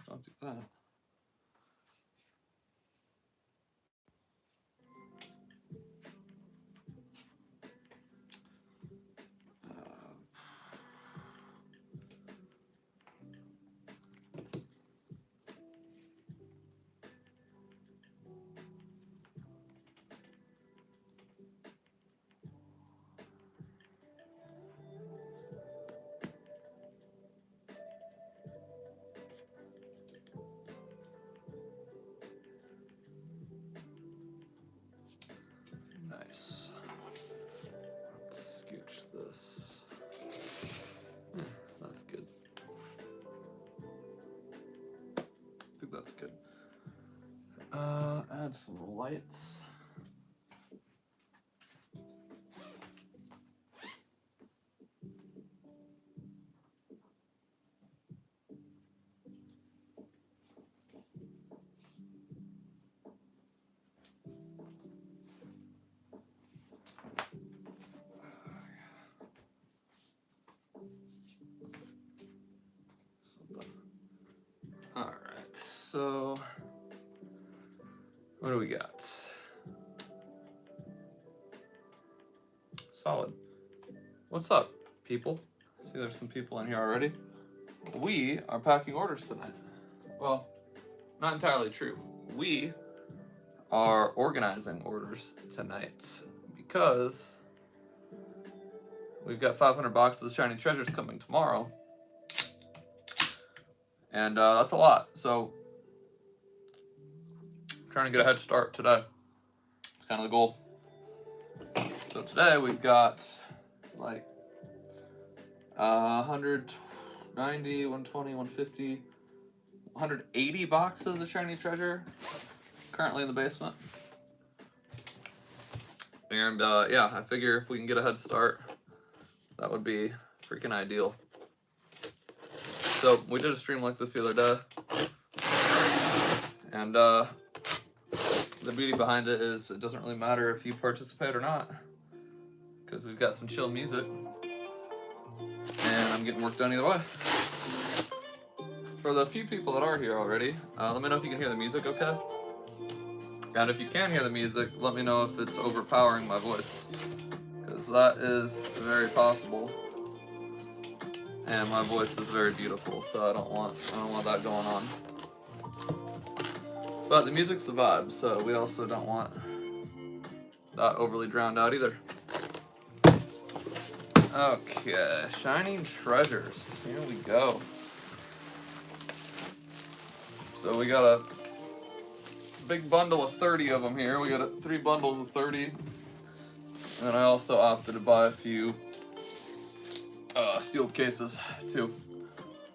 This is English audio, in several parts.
don't do that. Nice. Let's scooch this. That's good. I think that's good. Add some lights. All right, so what do we got? Solid. What's up, people? See, there's some people in here already. We are packing orders tonight. Well, not entirely true. We are organizing orders tonight because we've got 500 boxes of shiny treasures coming tomorrow. And that's a lot. So, I'm trying to get a head start today. It's kind of the goal. So today we've got like 190, 120, 150, 180 boxes of shiny treasure currently in the basement. And yeah, I figure if we can get a head start, that would be freaking ideal. So we did a stream like this the other day, and the beauty behind it is it doesn't really matter if you participate or not, because we've got some chill music, and I'm getting work done either way. For the few people that are here already, let me know if you can hear the music okay. And if you can hear the music, let me know if it's overpowering my voice, because that is very possible. And my voice is very beautiful, so I don't want that going on. But the music's the vibe, so we also don't want that overly drowned out either. Okay, shining treasures. Here we go. So we got a big bundle of 30 of them here. We got 3 bundles of 30. And then I also opted to buy a few sealed cases too.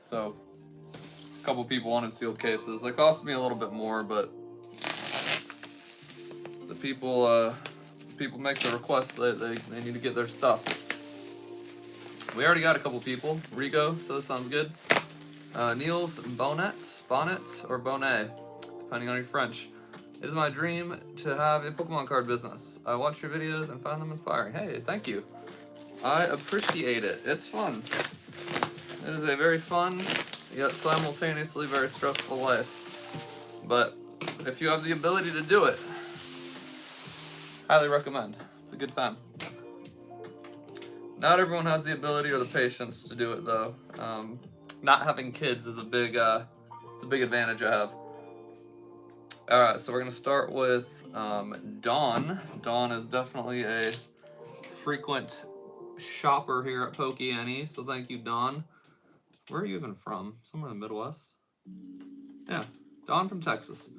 So a couple people wanted sealed cases. They cost me a little bit more, but the people make the request. They need to get their stuff. We already got a couple people. Rigo says sounds good. Niels Bonnet or Bonnet, depending on your French. It is my dream to have a Pokemon card business. I watch your videos and find them inspiring. Hey, thank you. I appreciate it. It's fun. It is a very fun, yet simultaneously very stressful life. But if you have the ability to do it, highly recommend. It's a good time. Not everyone has the ability or the patience to do it, though. Not having kids is a big advantage I have. All right, so we're gonna start with Dawn. Dawn is definitely a frequent shopper here at PokeNE, so thank you, Dawn. Where are you even from? Somewhere in the Midwest? Yeah, Dawn from Texas.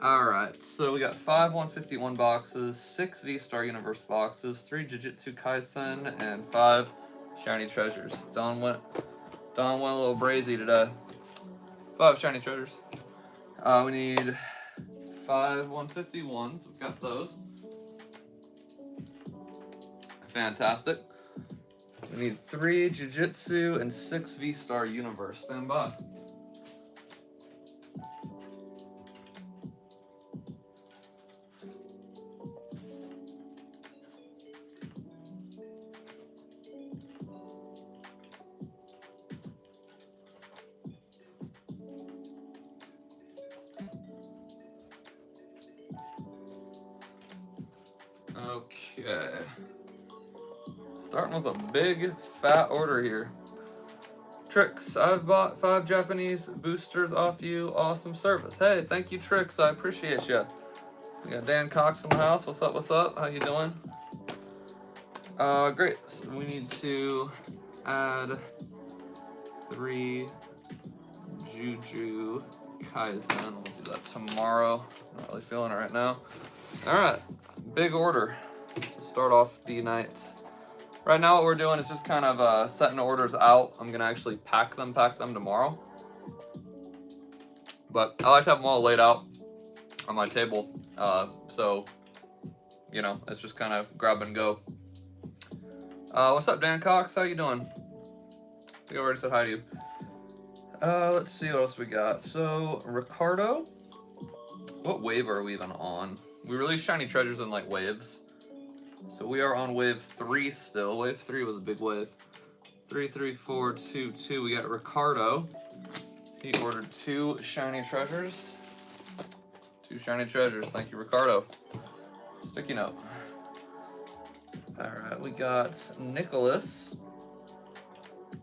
Alright, so we got 5 151 boxes, 6 V-Star Universe boxes, 3 Jujutsu Kaisen, and 5 Shiny Treasures. Dawn went a little brazy today. 5 Shiny Treasures. We need 5 151s, we've got those. Fantastic. We need 3 Jujutsu and 6 V-Star Universe. Stand by. Okay. Starting with a big fat order here. Trix, I've bought 5 Japanese boosters off you. Awesome service. Hey, thank you, Trix. I appreciate you. We got Dan Cox in the house. What's up? What's up? How you doing? Great. So we need to add 3 Juju Kaizen. We'll do that tomorrow. Not really feeling it right now. All right, big order to start off the night. Right now what we're doing is just kind of setting orders out. I'm gonna actually pack them tomorrow. But I like to have them all laid out on my table. So, you know, it's just kind of grab and go. What's up, Dan Cox? How you doing? I think I already said hi to you. Let's see what else we got. So, Ricardo. What wave are we even on? We release shiny treasures in like waves. So we are on wave 3 still. Wave 3 was a big wave. 3, 3, 4, 2, 2. We got Ricardo. He ordered 2 shiny treasures. 2 shiny treasures. Thank you, Ricardo. Sticky note. Alright, we got Nicholas.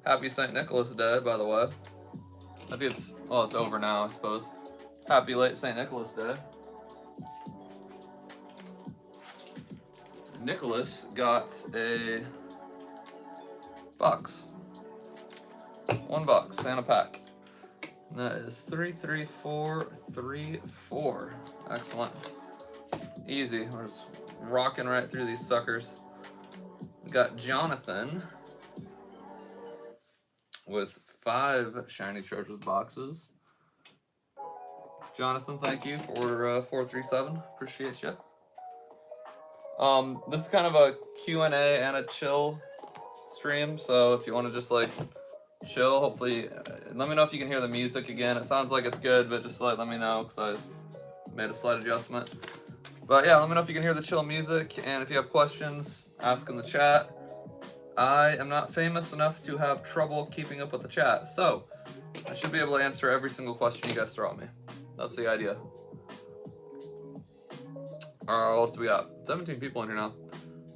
Happy St. Nicholas Day, by the way. I think it's, well, it's over now, I suppose. Happy late St. Nicholas Day. Nicholas got a box. 1 box and a pack. And that is 33434. Excellent. Easy. We're just rocking right through these suckers. We got Jonathan with 5 shiny treasures boxes. Jonathan, thank you for order 437. Appreciate you. This is kind of a Q&A and a chill stream, so if you want to just like chill, hopefully, let me know if you can hear the music again. It sounds like it's good, but just let me know because I made a slight adjustment. But yeah, let me know if you can hear the chill music, and if you have questions, ask in the chat. I am not famous enough to have trouble keeping up with the chat, so I should be able to answer every single question you guys throw at me. That's the idea. What else do we got? 17 people in here now.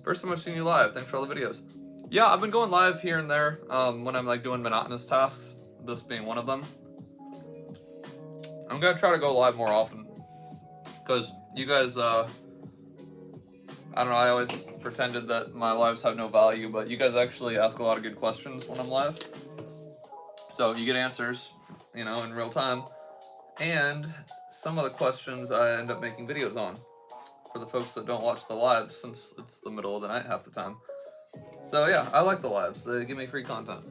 First time I've seen you live. Thanks for all the videos. Yeah, I've been going live here and there when I'm like doing monotonous tasks, this being one of them. I'm gonna try to go live more often because you guys, I don't know, I always pretended that my lives have no value, but you guys actually ask a lot of good questions when I'm live. So you get answers, you know, in real time. And some of the questions I end up making videos on for the folks that don't watch the lives, since it's the middle of the night half the time. So yeah, I like the lives. They give me free content.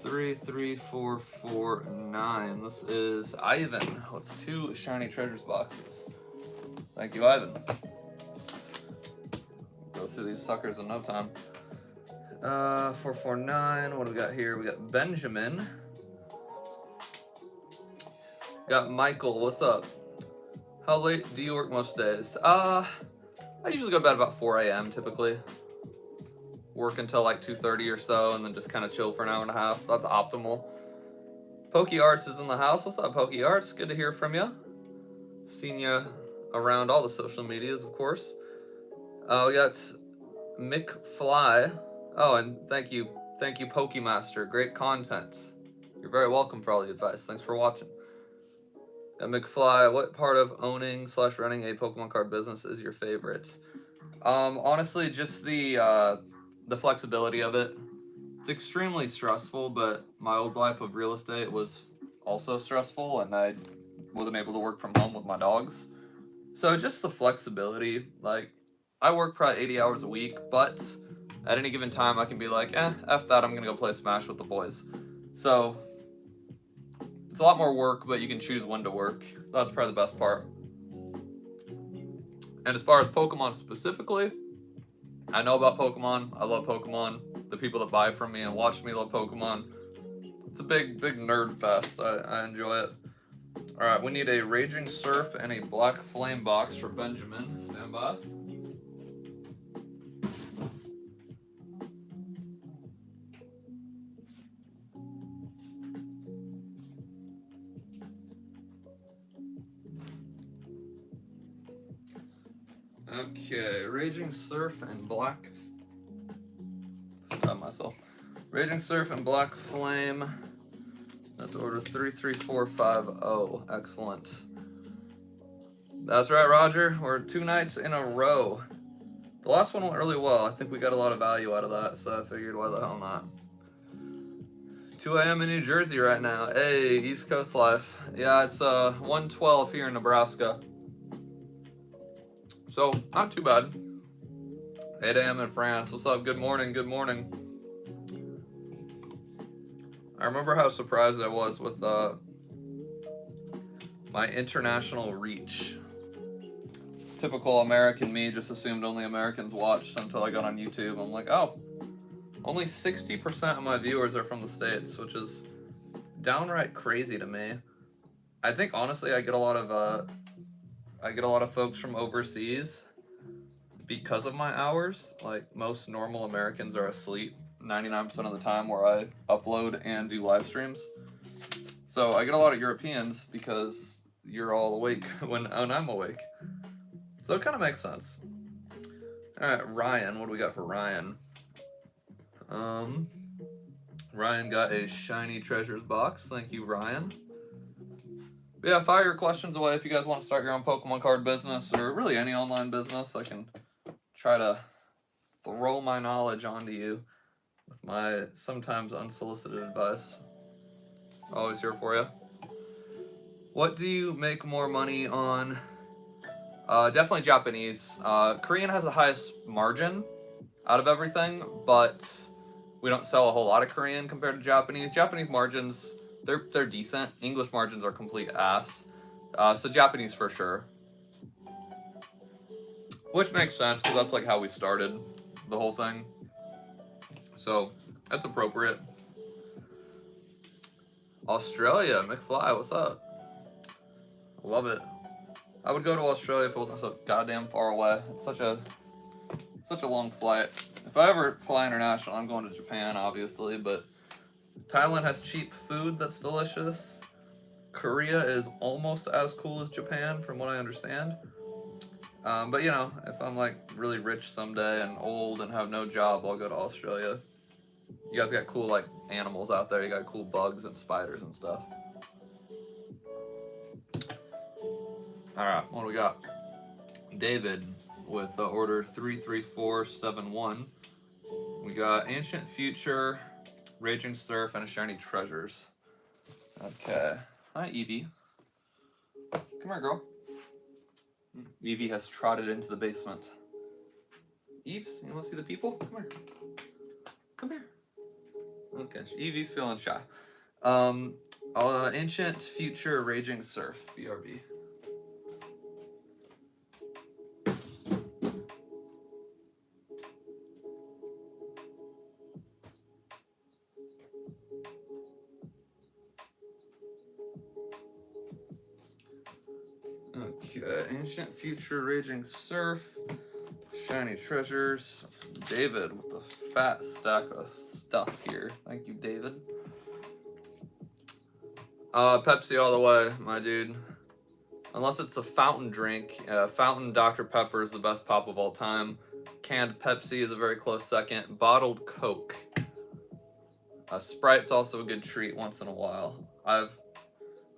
33449. This is Ivan with 2 shiny treasures boxes. Thank you, Ivan. Go through these suckers in no time. 449. What do we got here? We got Benjamin. Got Michael. What's up? How late do you work most days? I usually go to bed about 4 a.m. typically. Work until like 2:30 or so, and then just kind of chill for an hour and a half. That's optimal. Pokey Arts is in the house. What's up, Pokey Arts? Good to hear from you. Seen you around all the social medias, of course. We got Mick Fly. Oh, and thank you, Pokemaster. Great content. You're very welcome for all the advice. Thanks for watching. McFly, what part of owning / running a Pokemon card business is your favorite? Honestly, just the flexibility of it. It's extremely stressful, but my old life of real estate was also stressful, and I wasn't able to work from home with my dogs. So just the flexibility, like, I work probably 80 hours a week, but at any given time I can be like, F that, I'm gonna go play Smash with the boys. So it's a lot more work, but you can choose when to work. That's probably the best part. And as far as Pokemon specifically, I know about Pokemon. I love Pokemon. The people that buy from me and watch me love Pokemon. It's a big nerd fest. I enjoy it. All right, we need a Raging Surf and a Black Flame box for Benjamin. Stand by. Okay, Raging Surf and Black. Stop myself. Raging Surf and Black Flame. That's order 33450. Excellent. That's right, Roger. We're 2 nights in a row. The last one went really well. I think we got a lot of value out of that, so I figured why the hell not. 2 a.m. in New Jersey right now. Hey, East Coast life. Yeah, it's 1:12 here in Nebraska. So, not too bad. 8 a.m. in France. What's up? Good morning, good morning. I remember how surprised I was with my international reach. Typical American me just assumed only Americans watched until I got on YouTube. I'm like, oh, only 60% of my viewers are from the States, which is downright crazy to me. I think honestly I get a lot of folks from overseas because of my hours. Like most normal Americans are asleep 99% of the time where I upload and do live streams. So I get a lot of Europeans because you're all awake when I'm awake. So it kind of makes sense. Alright, Ryan, what do we got for Ryan? Ryan got a Shiny Treasures box. Thank you, Ryan. But yeah, fire your questions away if you guys want to start your own Pokemon card business or really any online business. I can try to throw my knowledge onto you with my sometimes unsolicited advice. Always here for you. What do you make more money on? Definitely Japanese. Korean has the highest margin out of everything, but we don't sell a whole lot of Korean compared to Japanese. Japanese margins, they're decent. English margins are complete ass. So Japanese for sure. Which makes sense, because that's like how we started the whole thing. So, that's appropriate. Australia, McFly, what's up? Love it. I would go to Australia if it wasn't so goddamn far away. It's such a long flight. If I ever fly international, I'm going to Japan, obviously, but Thailand has cheap food that's delicious. Korea is almost as cool as Japan, from what I understand. But you know, if I'm like really rich someday and old and have no job, I'll go to Australia. You guys got cool like animals out there. You got cool bugs and spiders and stuff. Alright, what do we got? David with order 33471. We got Ancient Future, Raging Surf, and a Shiny Treasures. Okay. Hi, Evie. Come here, girl. Evie has trotted into the basement. Eves, you want to see the people? Come here. Come here. Okay, Evie's feeling shy. Ancient Future, Raging Surf, BRB. Okay, Ancient Future, Raging Surf, Shiny Treasures. David with the fat stack of stuff here. Thank you, David. Pepsi all the way, my dude. Unless it's a fountain drink. Fountain Dr. Pepper is the best pop of all time. Canned Pepsi is a very close second. Bottled Coke. Sprite's also a good treat once in a while. I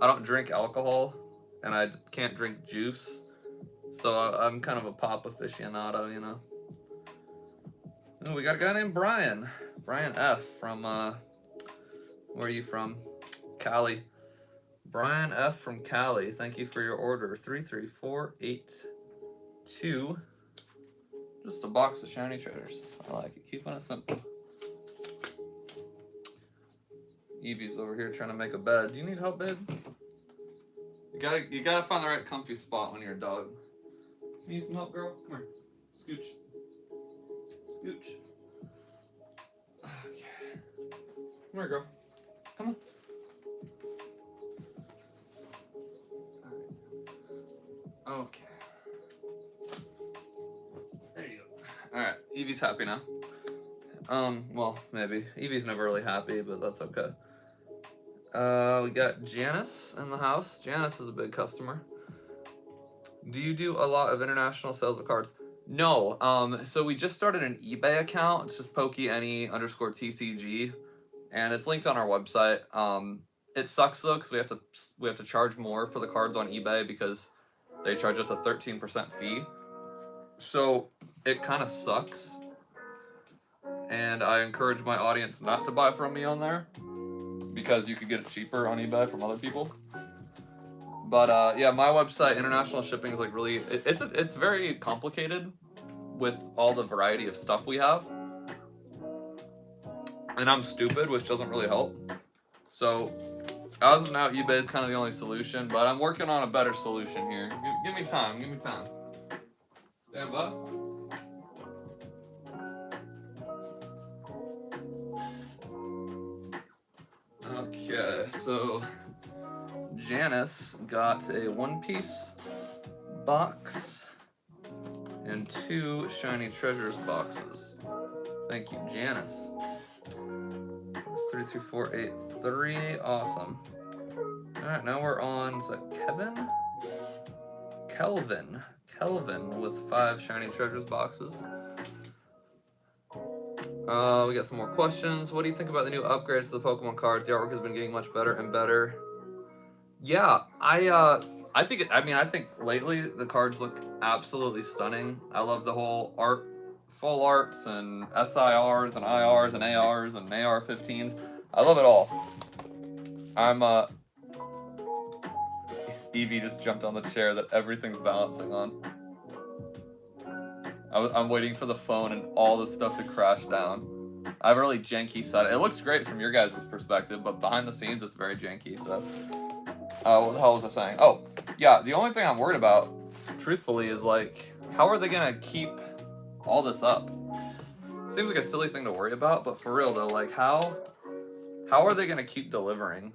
don't drink alcohol, and I can't drink juice, so I'm kind of a pop aficionado, you know. Ooh, we got a guy named Brian. Brian F. from, where are you from? Cali. Brian F. from Cali, thank you for your order. 33482. Just a box of Shiny Treasures. I like it. Keeping it simple. Evie's over here trying to make a bed. Do you need help, babe? You gotta find the right comfy spot when you're a dog. You need some help, girl? Come here. Scooch. Scooch. Okay. Come here, girl. Come on. Okay. There you go. Alright, Evie's happy now. Well, maybe. Evie's never really happy, but that's okay. We got Janice in the house. Janice is a big customer. Do you do a lot of international sales of cards? No, so we just started an eBay account. It's just PokeNE_TCG, and it's linked on our website. It sucks though because we have to charge more for the cards on eBay because they charge us a 13% fee. So it kind of sucks, and I encourage my audience not to buy from me on there because you could get it cheaper on eBay from other people. But yeah, my website, international shipping is like really it's very complicated with all the variety of stuff we have, and I'm stupid, which doesn't really help. So as of now, eBay is kind of the only solution, but I'm working on a better solution here. Give me time. Give me time. Stand by. Okay, so Janice got a One-Piece box and 2 Shiny Treasures boxes. Thank you, Janice. It's 32483. Awesome. Alright, now we're on, is that Kevin? Kelvin with 5 Shiny Treasures boxes. We got some more questions. What do you think about the new upgrades to the Pokemon cards? The artwork has been getting much better and better. Yeah, I think I think lately the cards look absolutely stunning. I love the whole art, full arts and SIRs and IRs and ARs and AR-15s. I love it all. I'm Evie just jumped on the chair that everything's balancing on. I'm waiting for the phone and all the stuff to crash down. I have a really janky setup. It looks great from your guys' perspective, but behind the scenes it's very janky, so. What the hell was I saying? Oh, yeah, the only thing I'm worried about, truthfully, is like, how are they gonna keep all this up? Seems like a silly thing to worry about, but for real though, like how are they gonna keep delivering?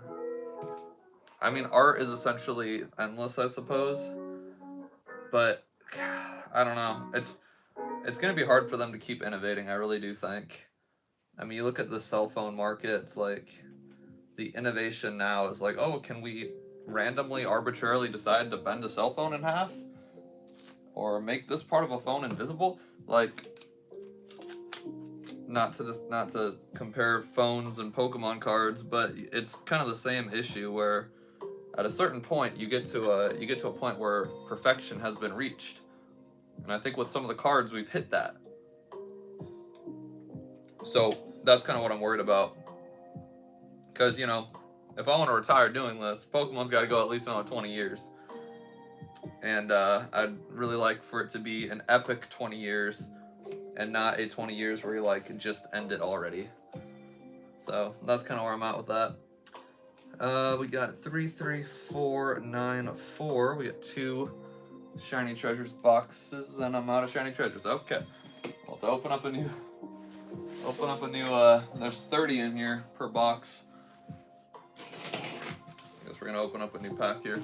I mean, art is essentially endless, I suppose, but I don't know. It's gonna be hard for them to keep innovating, I really do think. I mean, you look at the cell phone market, it's like, the innovation now is like, oh, can we randomly, arbitrarily decide to bend a cell phone in half? Or make this part of a phone invisible? Like, not to compare phones and Pokemon cards, but it's kind of the same issue where at a certain point you get to a point where perfection has been reached. And I think with some of the cards we've hit that. So that's kind of what I'm worried about. Because, you know, if I want to retire doing this, Pokemon's got to go at least another 20 years. And I'd really like for it to be an epic 20 years and not a 20 years where you like just end it already. So that's kind of where I'm at with that. We got 33494. We got 2 Shiny Treasures boxes, and I'm out of Shiny Treasures. Okay. Well, to open up a new, there's 30 in here per box. We're gonna open up a new pack here.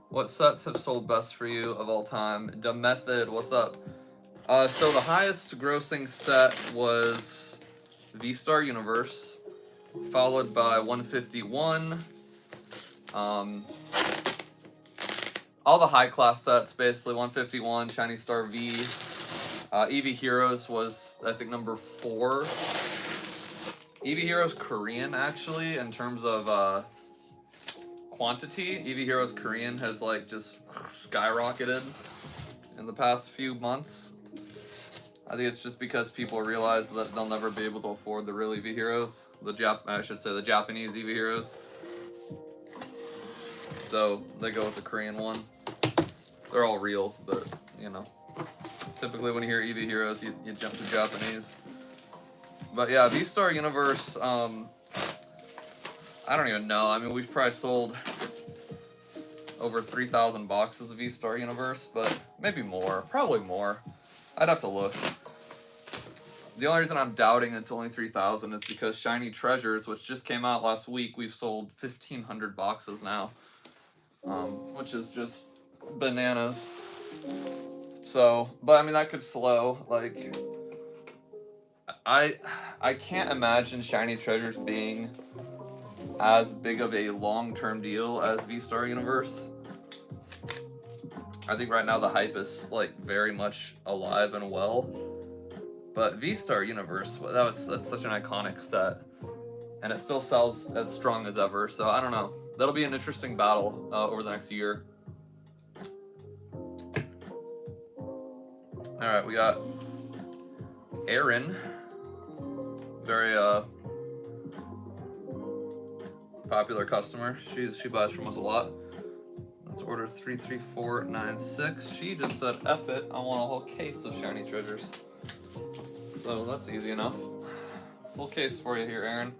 What sets have sold best for you of all time? The Method, what's up? So the highest grossing set was V-Star Universe, followed by 151. All the high class sets, basically 151, Shiny Star V. Eevee Heroes was, I think, number 4. Eevee Heroes Korean, actually, in terms of quantity. Eevee Heroes Korean has like just skyrocketed in the past few months. I think it's just because people realize that they'll never be able to afford the real Eevee Heroes. The Japanese Eevee Heroes. So they go with the Korean one. They're all real, but you know. Typically when you hear Eevee Heroes, you jump to Japanese. But yeah, V-Star Universe, I don't even know. I mean, we've probably sold over 3,000 boxes of V-Star Universe, but maybe more. Probably more. I'd have to look. The only reason I'm doubting it's only 3,000 is because Shiny Treasures, which just came out last week, we've sold 1,500 boxes now, which is just bananas. So, but I mean, that could slow. Like, I can't imagine Shiny Treasures being as big of a long-term deal as V-Star Universe. I think right now the hype is like very much alive and well. But V-Star Universe, that's such an iconic set, and it still sells as strong as ever. So I don't know. That'll be an interesting battle over the next year. All right, we got Erin, very popular customer. She buys from us a lot. Let's order 33496. She just said, F it, I want a whole case of shiny treasures. So that's easy enough. Full case for you here, Erin.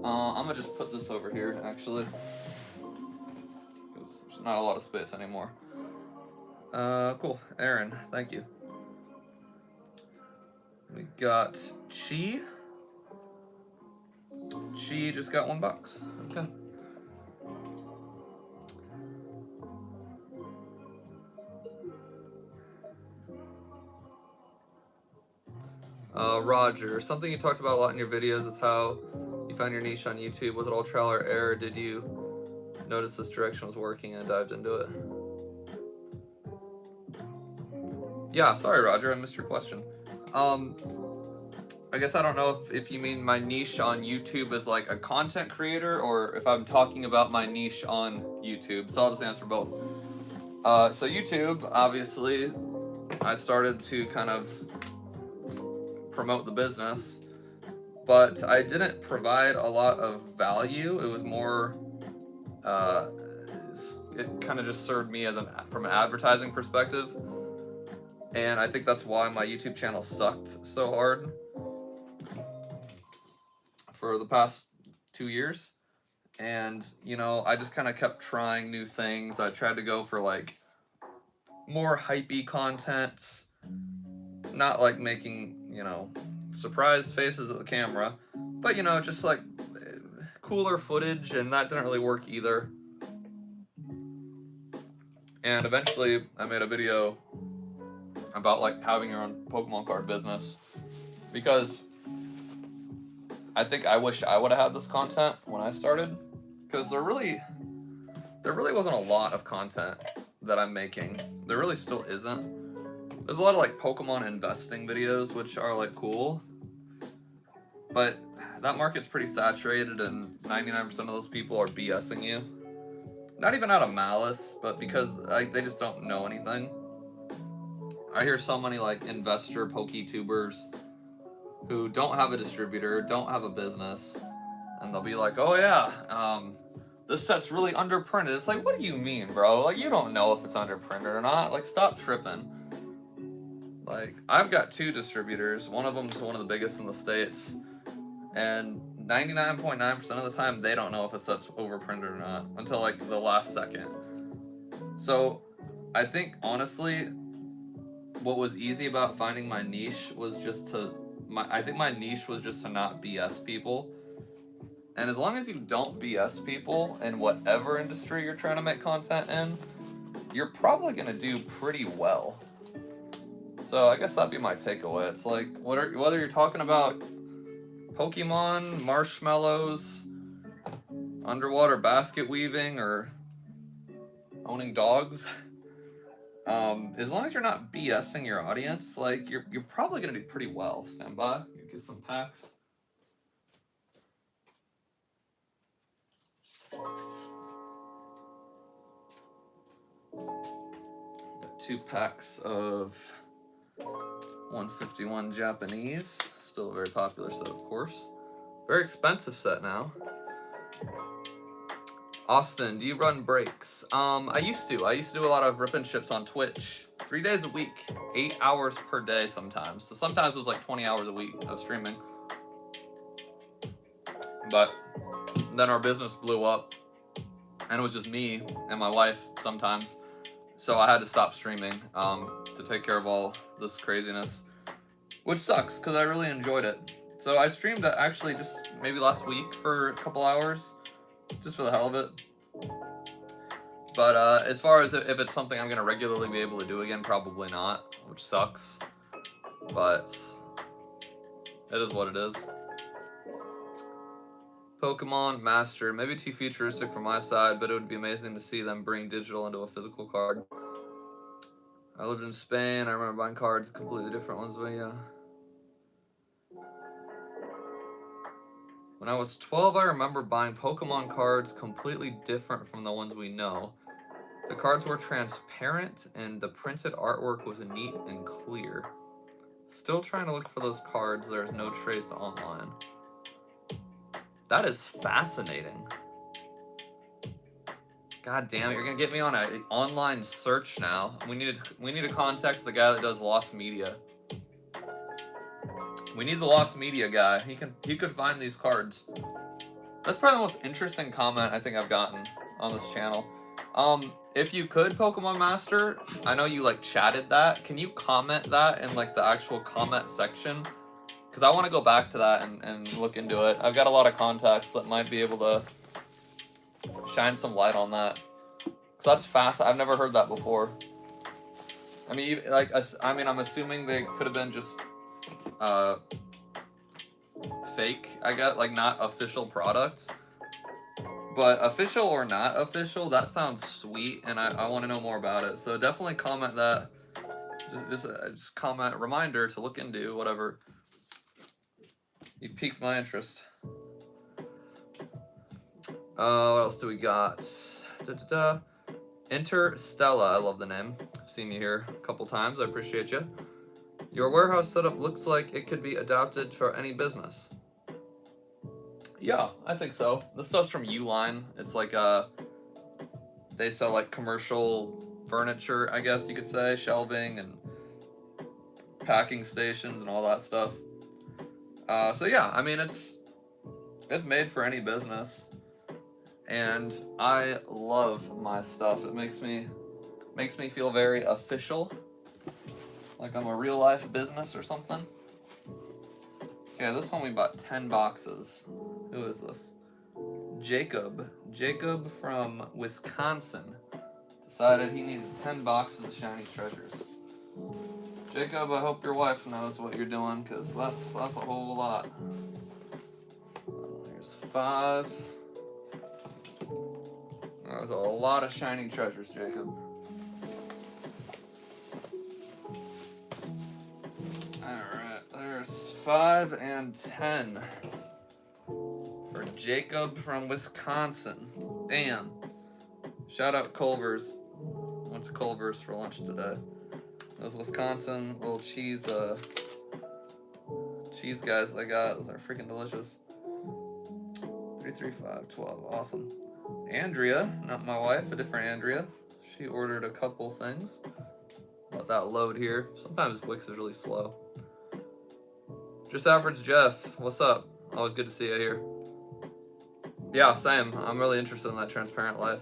I'm gonna just put this over here, actually, because there's not a lot of space anymore. Cool, Erin, thank you. We got Chi. Chi just got $1. Okay. Roger, something you talked about a lot in your videos is how you found your niche on YouTube. Was it all trial or error? Did you notice this direction was working and dived into it? Yeah, sorry, Roger, I missed your question. I guess I don't know if you mean my niche on YouTube as like a content creator, or if I'm talking about my niche on YouTube. So I'll just answer both. So YouTube, obviously, I started to kind of promote the business, but I didn't provide a lot of value. It was more, it kind of just served me as from an advertising perspective. And I think that's why my YouTube channel sucked so hard for the past 2 years. And, you know, I just kind of kept trying new things. I tried to go for like more hypey content, not like making, you know, surprise faces at the camera, but, you know, just like cooler footage, and that didn't really work either. And eventually I made a video about like having your own Pokemon card business, because I think I wish I would have had this content when I started, because there really wasn't a lot of content that I'm making. There really still isn't. There's a lot of like Pokemon investing videos, which are like cool, but that market's pretty saturated, and 99% of those people are BSing you. Not even out of malice, but because they just don't know anything. I hear so many like investor PokeTubers who don't have a distributor, don't have a business, and they'll be like, oh yeah, this set's really underprinted. It's like, what do you mean, bro? Like, you don't know if it's underprinted or not. Like, stop tripping. Like, I've got 2 distributors. One of them's one of the biggest in the States, and 99.9% of the time, they don't know if a set's overprinted or not until like the last second. So I think, honestly, what was easy about finding my niche was just I think my niche was just to not BS people. And as long as you don't BS people in whatever industry you're trying to make content in, you're probably going to do pretty well. So I guess that'd be my takeaway. It's like, whether you're talking about Pokemon, marshmallows, underwater basket weaving, or owning dogs, as long as you're not BSing your audience, like, you're probably going to do pretty well. Stand by. Get some packs. Got 2 packs of 151 Japanese. Still a very popular set, of course. Very expensive set now. Austin, do you run breaks? I used to. I used to do a lot of rip and ships on Twitch. 3 days a week. 8 hours per day sometimes. So sometimes it was like 20 hours a week of streaming. But then our business blew up, and it was just me and my wife sometimes. So I had to stop streaming to take care of all this craziness, which sucks because I really enjoyed it. So I streamed actually just maybe last week for a couple hours, just for the hell of it. But as far as if it's something I'm going to regularly be able to do again, probably not, which sucks. But it is what it is. Pokemon Master, maybe too futuristic from my side, but it would be amazing to see them bring digital into a physical card. I lived in Spain. I remember buying cards, completely different ones, but yeah. When I was 12, I remember buying Pokemon cards completely different from the ones we know. The cards were transparent and the printed artwork was neat and clear. Still trying to look for those cards. There's no trace online. That is fascinating. God damn it, you're gonna get me on an online search now. We need to contact the guy that does Lost Media. We need the Lost Media guy. He could find these cards. That's probably the most interesting comment I think I've gotten on this channel. If you could, Pokemon Master, I know you like chatted that. Can you comment that in like the actual comment section? Because I want to go back to that and look into it. I've got a lot of contacts that might be able to shine some light on that. So that's fast. I've never heard that before. I mean, like, I'm assuming they could have been just fake, I guess, like not official products. But official or not official, that sounds sweet, and I want to know more about it. So definitely comment that. Just comment reminder to look into whatever. You piqued my interest. What else do we got? Interstella, I love the name. I've seen you here a couple times. I appreciate you. Your warehouse setup looks like it could be adapted for any business. Yeah, I think so. This stuff's from Uline. It's like they sell like commercial furniture, I guess you could say, shelving and packing stations and all that stuff. So yeah, I mean it's made for any business, and I love my stuff. It makes me feel very official, like I'm a real life business or something. Okay, this one we bought 10 boxes. Who is this? Jacob. Jacob from Wisconsin decided he needed 10 boxes of shiny treasures. Jacob, I hope your wife knows what you're doing, because that's a whole lot. Here's 5. That was a lot of shiny treasures, Jacob. Alright, there's 5 and 10 for Jacob from Wisconsin. Damn. Shout out Culver's. Went to Culver's for lunch today. Those Wisconsin little cheese guys I got, those are freaking delicious. 3, 3, 5, 12, awesome. Andrea, not my wife, a different Andrea. She ordered a couple things. Let that load here. Sometimes Wix is really slow. Just Average Jeff, what's up? Always good to see you here. Yeah, same. I'm really interested in that transparent life.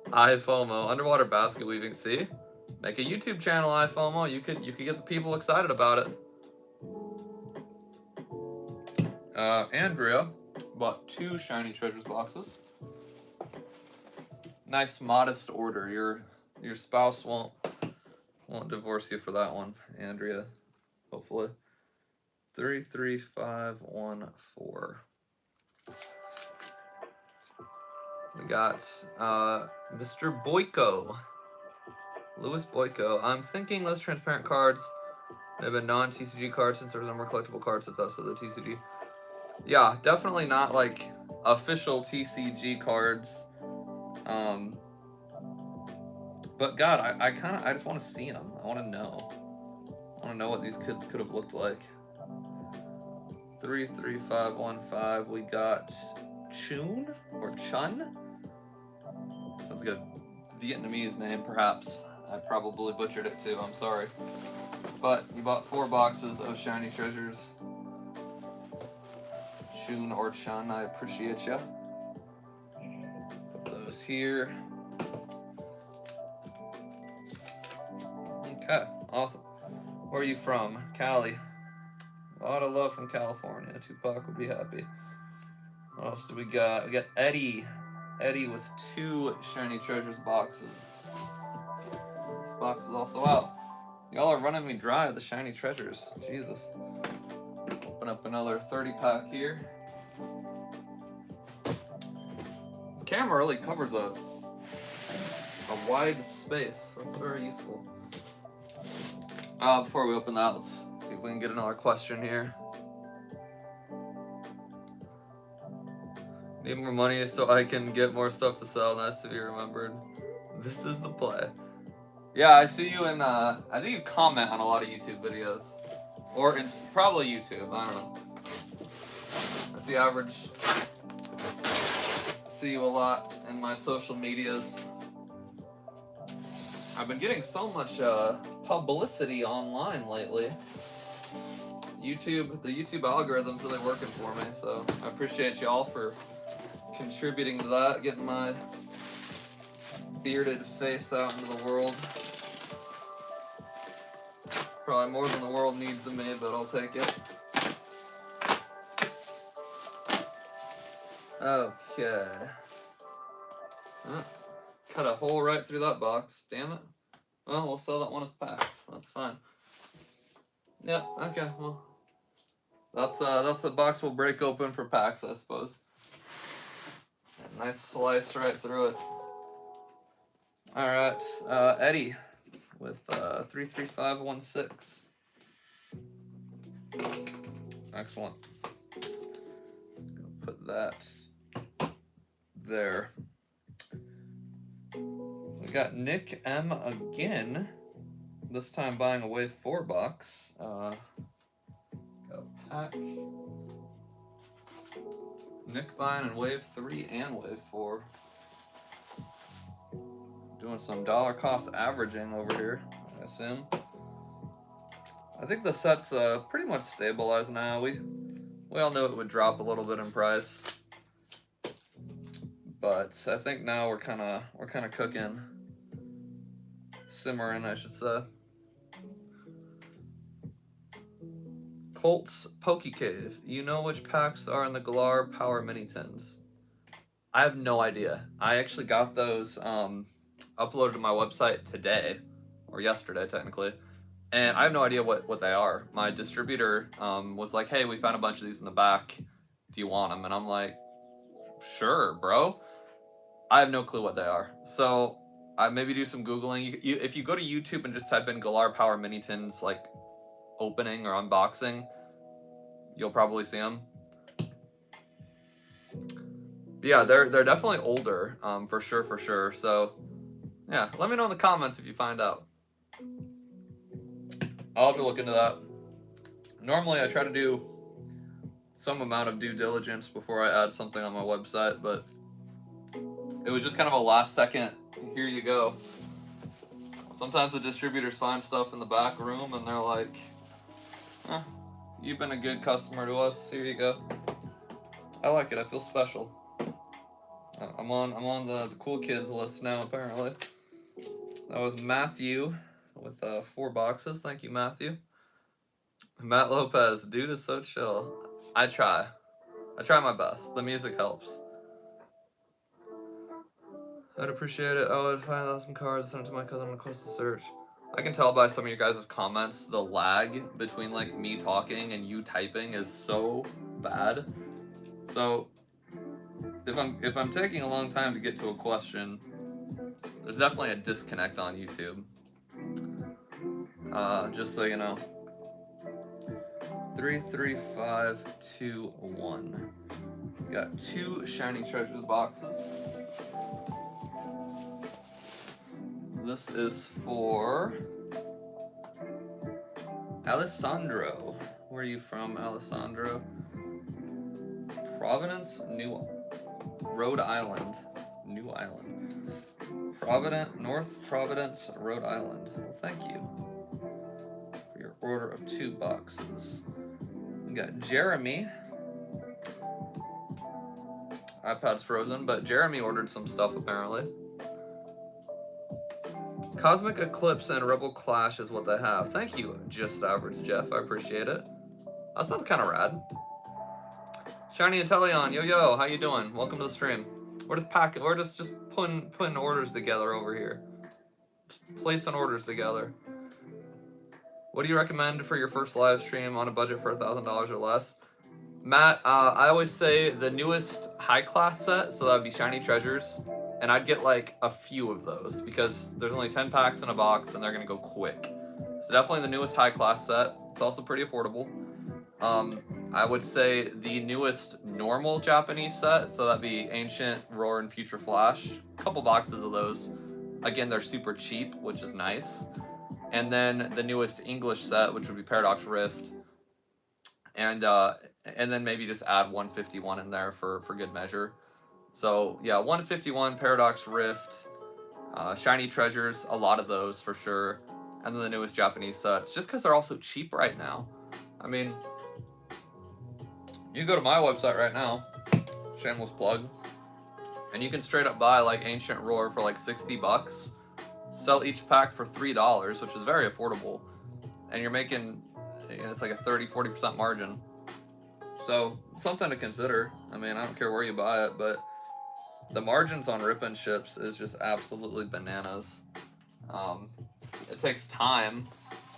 iFOMO, underwater basket weaving. See, make a YouTube channel, iFOMO. You could get the people excited about it. Andrea bought 2 shiny treasures boxes. Nice modest order. Your spouse won't divorce you for that one, Andrea. Hopefully. 3, 3, 5, 1, 4. We got Mr. Boyko. Louis Boyko. I'm thinking those transparent cards may have been non-TCG cards, since there's no more collectible cards since us, so the TCG. Yeah, definitely not like official TCG cards. But God, I just want to see them. I want to know. I want to know what these could have looked like. 3, 3, 5, 1, 5. We got Chun or Chun. Sounds like a Vietnamese name, perhaps. I probably butchered it too. I'm sorry. But you bought 4 boxes of shiny treasures. Chun or Chun, I appreciate ya. Put those here. Okay, awesome. Where are you from? Cali. A lot of love from California. Tupac would be happy. What else do we got? We got Eddie. Eddie with 2 shiny treasures boxes. This box is also out. Y'all are running me dry with the shiny treasures. Jesus. Open up another 30-pack here. This camera really covers a wide space. That's very useful. Before we open that, let's see if we can get another question here. Need more money so I can get more stuff to sell. Nice to be remembered. This is the play. Yeah, I see you in, I think you comment on a lot of YouTube videos. Or it's probably YouTube, I don't know. That's the average. See you a lot in my social medias. I've been getting so much publicity online lately. The YouTube algorithm's really working for me, so I appreciate y'all for contributing to that, getting my bearded face out into the world. Probably more than the world needs of me, but I'll take it. Okay. Cut a hole right through that box. Damn it. Well, we'll sell that one as packs. That's fine. Yep. Okay. Well, that's the box we'll break open for packs, I suppose. A nice slice right through it. All right. Eddie with 33516. Excellent. Put that there. We got Nick M again. This time buying a Wave 4 box. Got a pack. Nick buying in Wave 3 and Wave 4. Doing some dollar cost averaging over here, I assume. I think the set's pretty much stabilized now. We all knew it would drop a little bit in price, but I think now we're kind of cooking, simmering, I should say. Colts Pokécave. You know which packs are in the Galar Power Mini Tins? I have no idea. I actually got those uploaded to my website today, or yesterday technically, and I have no idea what they are. My distributor was like, hey, we found a bunch of these in the back. Do you want them? And I'm like, sure, bro. I have no clue what they are. So I maybe do some Googling. If you go to YouTube and just type in Galar Power Mini Tins, like, opening or unboxing, you'll probably see them. But yeah, they're definitely older, for sure. So yeah, let me know in the comments if you find out. I'll have to look into that. Normally I try to do some amount of due diligence before I add something on my website, but it was just kind of a last second, here you go. Sometimes the distributors find stuff in the back room and they're like, you've been a good customer to us, here you go. I like it, I feel special. I'm on the cool kids list now, apparently. That was Matthew with 4 boxes. Thank you, Matthew. Matt Lopez, dude is so chill. I try my best. The music helps. I'd appreciate it. Oh, I'd find out some cards and send it to my cousin on a quest to search. I can tell by some of your guys' comments, the lag between like me talking and you typing is so bad. So if I'm taking a long time to get to a question, there's definitely a disconnect on YouTube. Just so you know. 33521. We got 2 Shiny Treasures boxes. This is for Alessandro. Where are you from, Alessandro? Providence, Rhode Island. New Island. North Providence, Rhode Island. Well, thank you for your order of 2 boxes. We got Jeremy. iPad's frozen, but Jeremy ordered some stuff apparently. Cosmic Eclipse and Rebel Clash is what they have. Thank you, Just Average Jeff. I appreciate it. That sounds kind of rad. Shiny Intellion, yo, how you doing? Welcome to the stream. We're just putting orders together over here. Just placing orders together. What do you recommend for your first live stream on a budget for $1,000 or less? Matt, I always say the newest high class set, so that would be Shiny Treasures. And I'd get like a few of those because there's only 10 packs in a box and they're gonna go quick. So definitely the newest high class set. It's also pretty affordable. I would say the newest normal Japanese set, so that'd be Ancient, Roar, and Future Flash. A couple boxes of those. Again, they're super cheap, which is nice. And then the newest English set, which would be Paradox Rift. And then maybe just add 151 in there for good measure. So yeah, 151, Paradox Rift, Shiny Treasures, a lot of those for sure. And then the newest Japanese sets, just because they're also cheap right now. I mean, you go to my website right now, shameless plug, and you can straight up buy like Ancient Roar for like 60 bucks, sell each pack for $3, which is very affordable, and you're making, it's like a 30-40% margin. So something to consider. I mean, I don't care where you buy it, but the margins on rip and ships is just absolutely bananas. It takes time,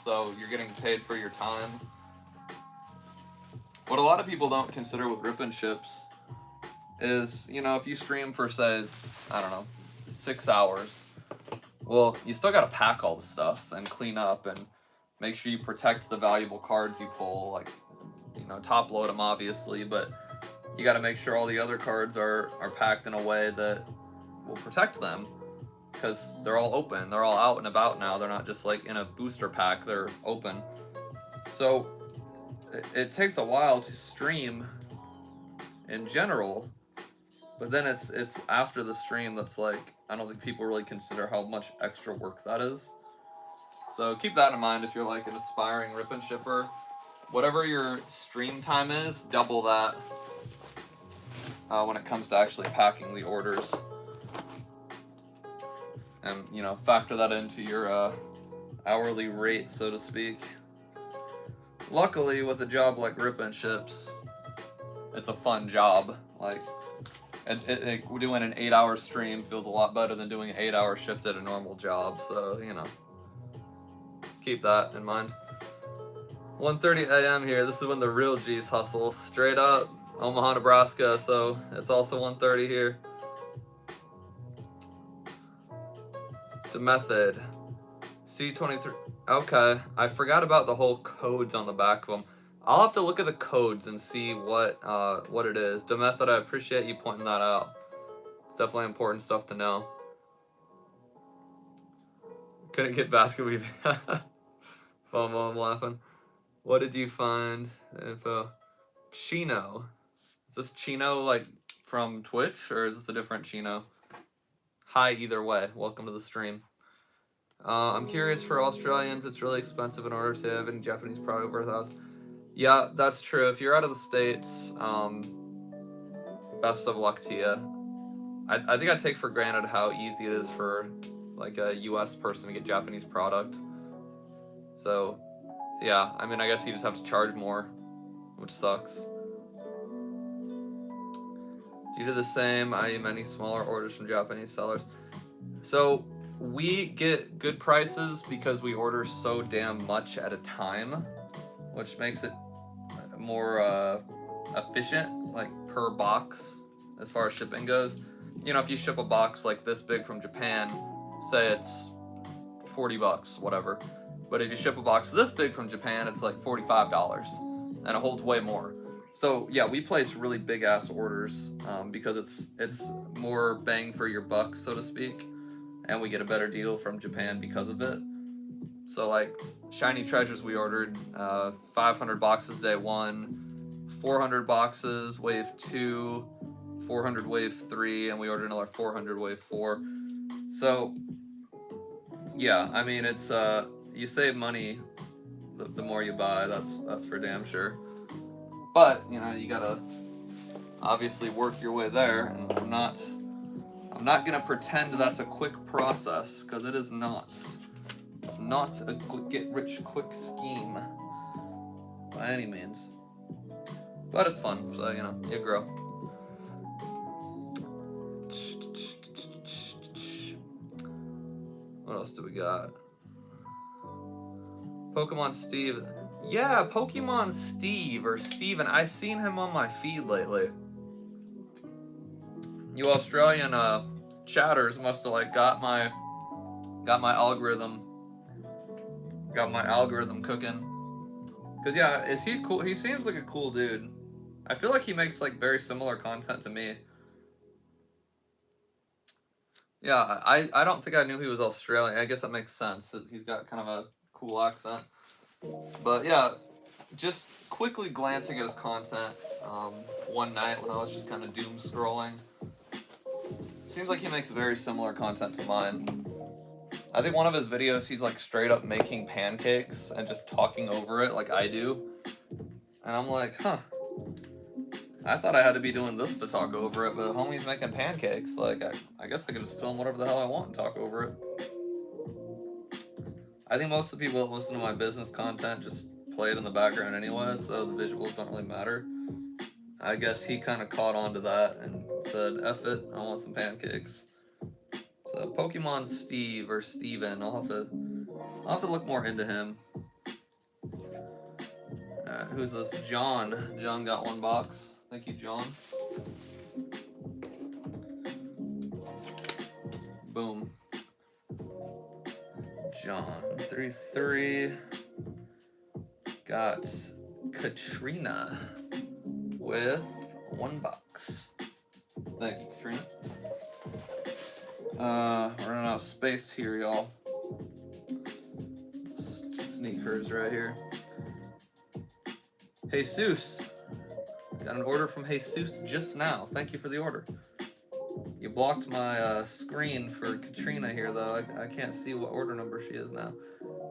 so you're getting paid for your time. What a lot of people don't consider with rip and ships is, you know, if you stream for, say, I don't know, 6 hours, well, you still got to pack all the stuff and clean up and make sure you protect the valuable cards you pull, like, you know, top load them obviously, but you got to make sure all the other cards are packed in a way that will protect them, because they're all open, they're all out and about now, they're not just like in a booster pack, they're open. So it takes a while to stream in general, but then it's after the stream that's like, I don't think people really consider how much extra work that is. So keep that in mind if you're like an aspiring rip and shipper. Whatever your stream time is, double that when it comes to actually packing the orders. And, you know, factor that into your hourly rate, so to speak. Luckily, with a job like rip and ships, it's a fun job. Like, doing an 8-hour stream feels a lot better than doing an 8-hour shift at a normal job. So, you know, keep that in mind. 1:30 a.m. here. This is when the real G's hustle. Straight up, Omaha, Nebraska. So it's also 1:30 here. To method. C23. Okay, I forgot about the whole codes on the back of them. I'll have to look at the codes and see what it is. To method, I appreciate you pointing that out. It's definitely important stuff to know. Couldn't get basket weaving. FOMO, I'm laughing. What did you find? Info. Chino. Is this Chino like from Twitch, or is this a different Chino? Hi, either way. Welcome to the stream. I'm curious, for Australians, it's really expensive in order to have any Japanese product over 1,000. Yeah, that's true. If you're out of the States, best of luck to you. I think I take for granted how easy it is for like a US person to get Japanese product. So, yeah, I mean, I guess you just have to charge more, which sucks. Do you do the same, i.e. many smaller orders from Japanese sellers? So, we get good prices because we order so damn much at a time, which makes it more efficient, like per box, as far as shipping goes. You know, if you ship a box like this big from Japan, say it's 40 bucks, whatever. But if you ship a box this big from Japan, it's like $45, and it holds way more. So yeah, we place really big ass orders because it's more bang for your buck, so to speak, and we get a better deal from Japan because of it. So like Shiny Treasures, we ordered 500 boxes day 1, 400 boxes wave 2, 400 wave 3, and we ordered another 400 wave 4. So yeah, I mean, it's you save money the more you buy. That's for damn sure. But you know, you gotta obviously work your way there, and I'm not gonna pretend that's a quick process, because it is not. It's not a get-rich-quick scheme by any means. But it's fun, so you know, you grow. What else do we got? Pokemon Steve. Yeah, Pokemon Steve, or Steven. I've seen him on my feed lately. You Australian chatters must have like got my algorithm Got my algorithm cooking. Cause yeah, is he cool? He seems like a cool dude. I feel like he makes like very similar content to me. Yeah, I don't think I knew he was Australian. I guess that makes sense. He's got kind of a cool accent. But yeah, just quickly glancing at his content one night when I was just kind of doom scrolling. Seems like he makes very similar content to mine. I think one of his videos he's like straight up making pancakes and just talking over it like I do. And I'm like, huh. I thought I had to be doing this to talk over it, but homie's making pancakes. Like, I guess I could just film whatever the hell I want and talk over it. I think most of the people that listen to my business content just play it in the background anyway, so the visuals don't really matter. I guess he kind of caught on to that and said, F it, I want some pancakes. So Pokemon Steve or Steven, I'll have to look more into him. Who's this? John. John got 1 box. Thank you, John. Boom. John 33 got Katrina with 1 box. Thank you, Katrina. Running out of space here, y'all. Sneakers right here. Jesus. Got an order from Jesus just now. Thank you for the order. You blocked my screen for Katrina here, though. I can't see what order number she is now.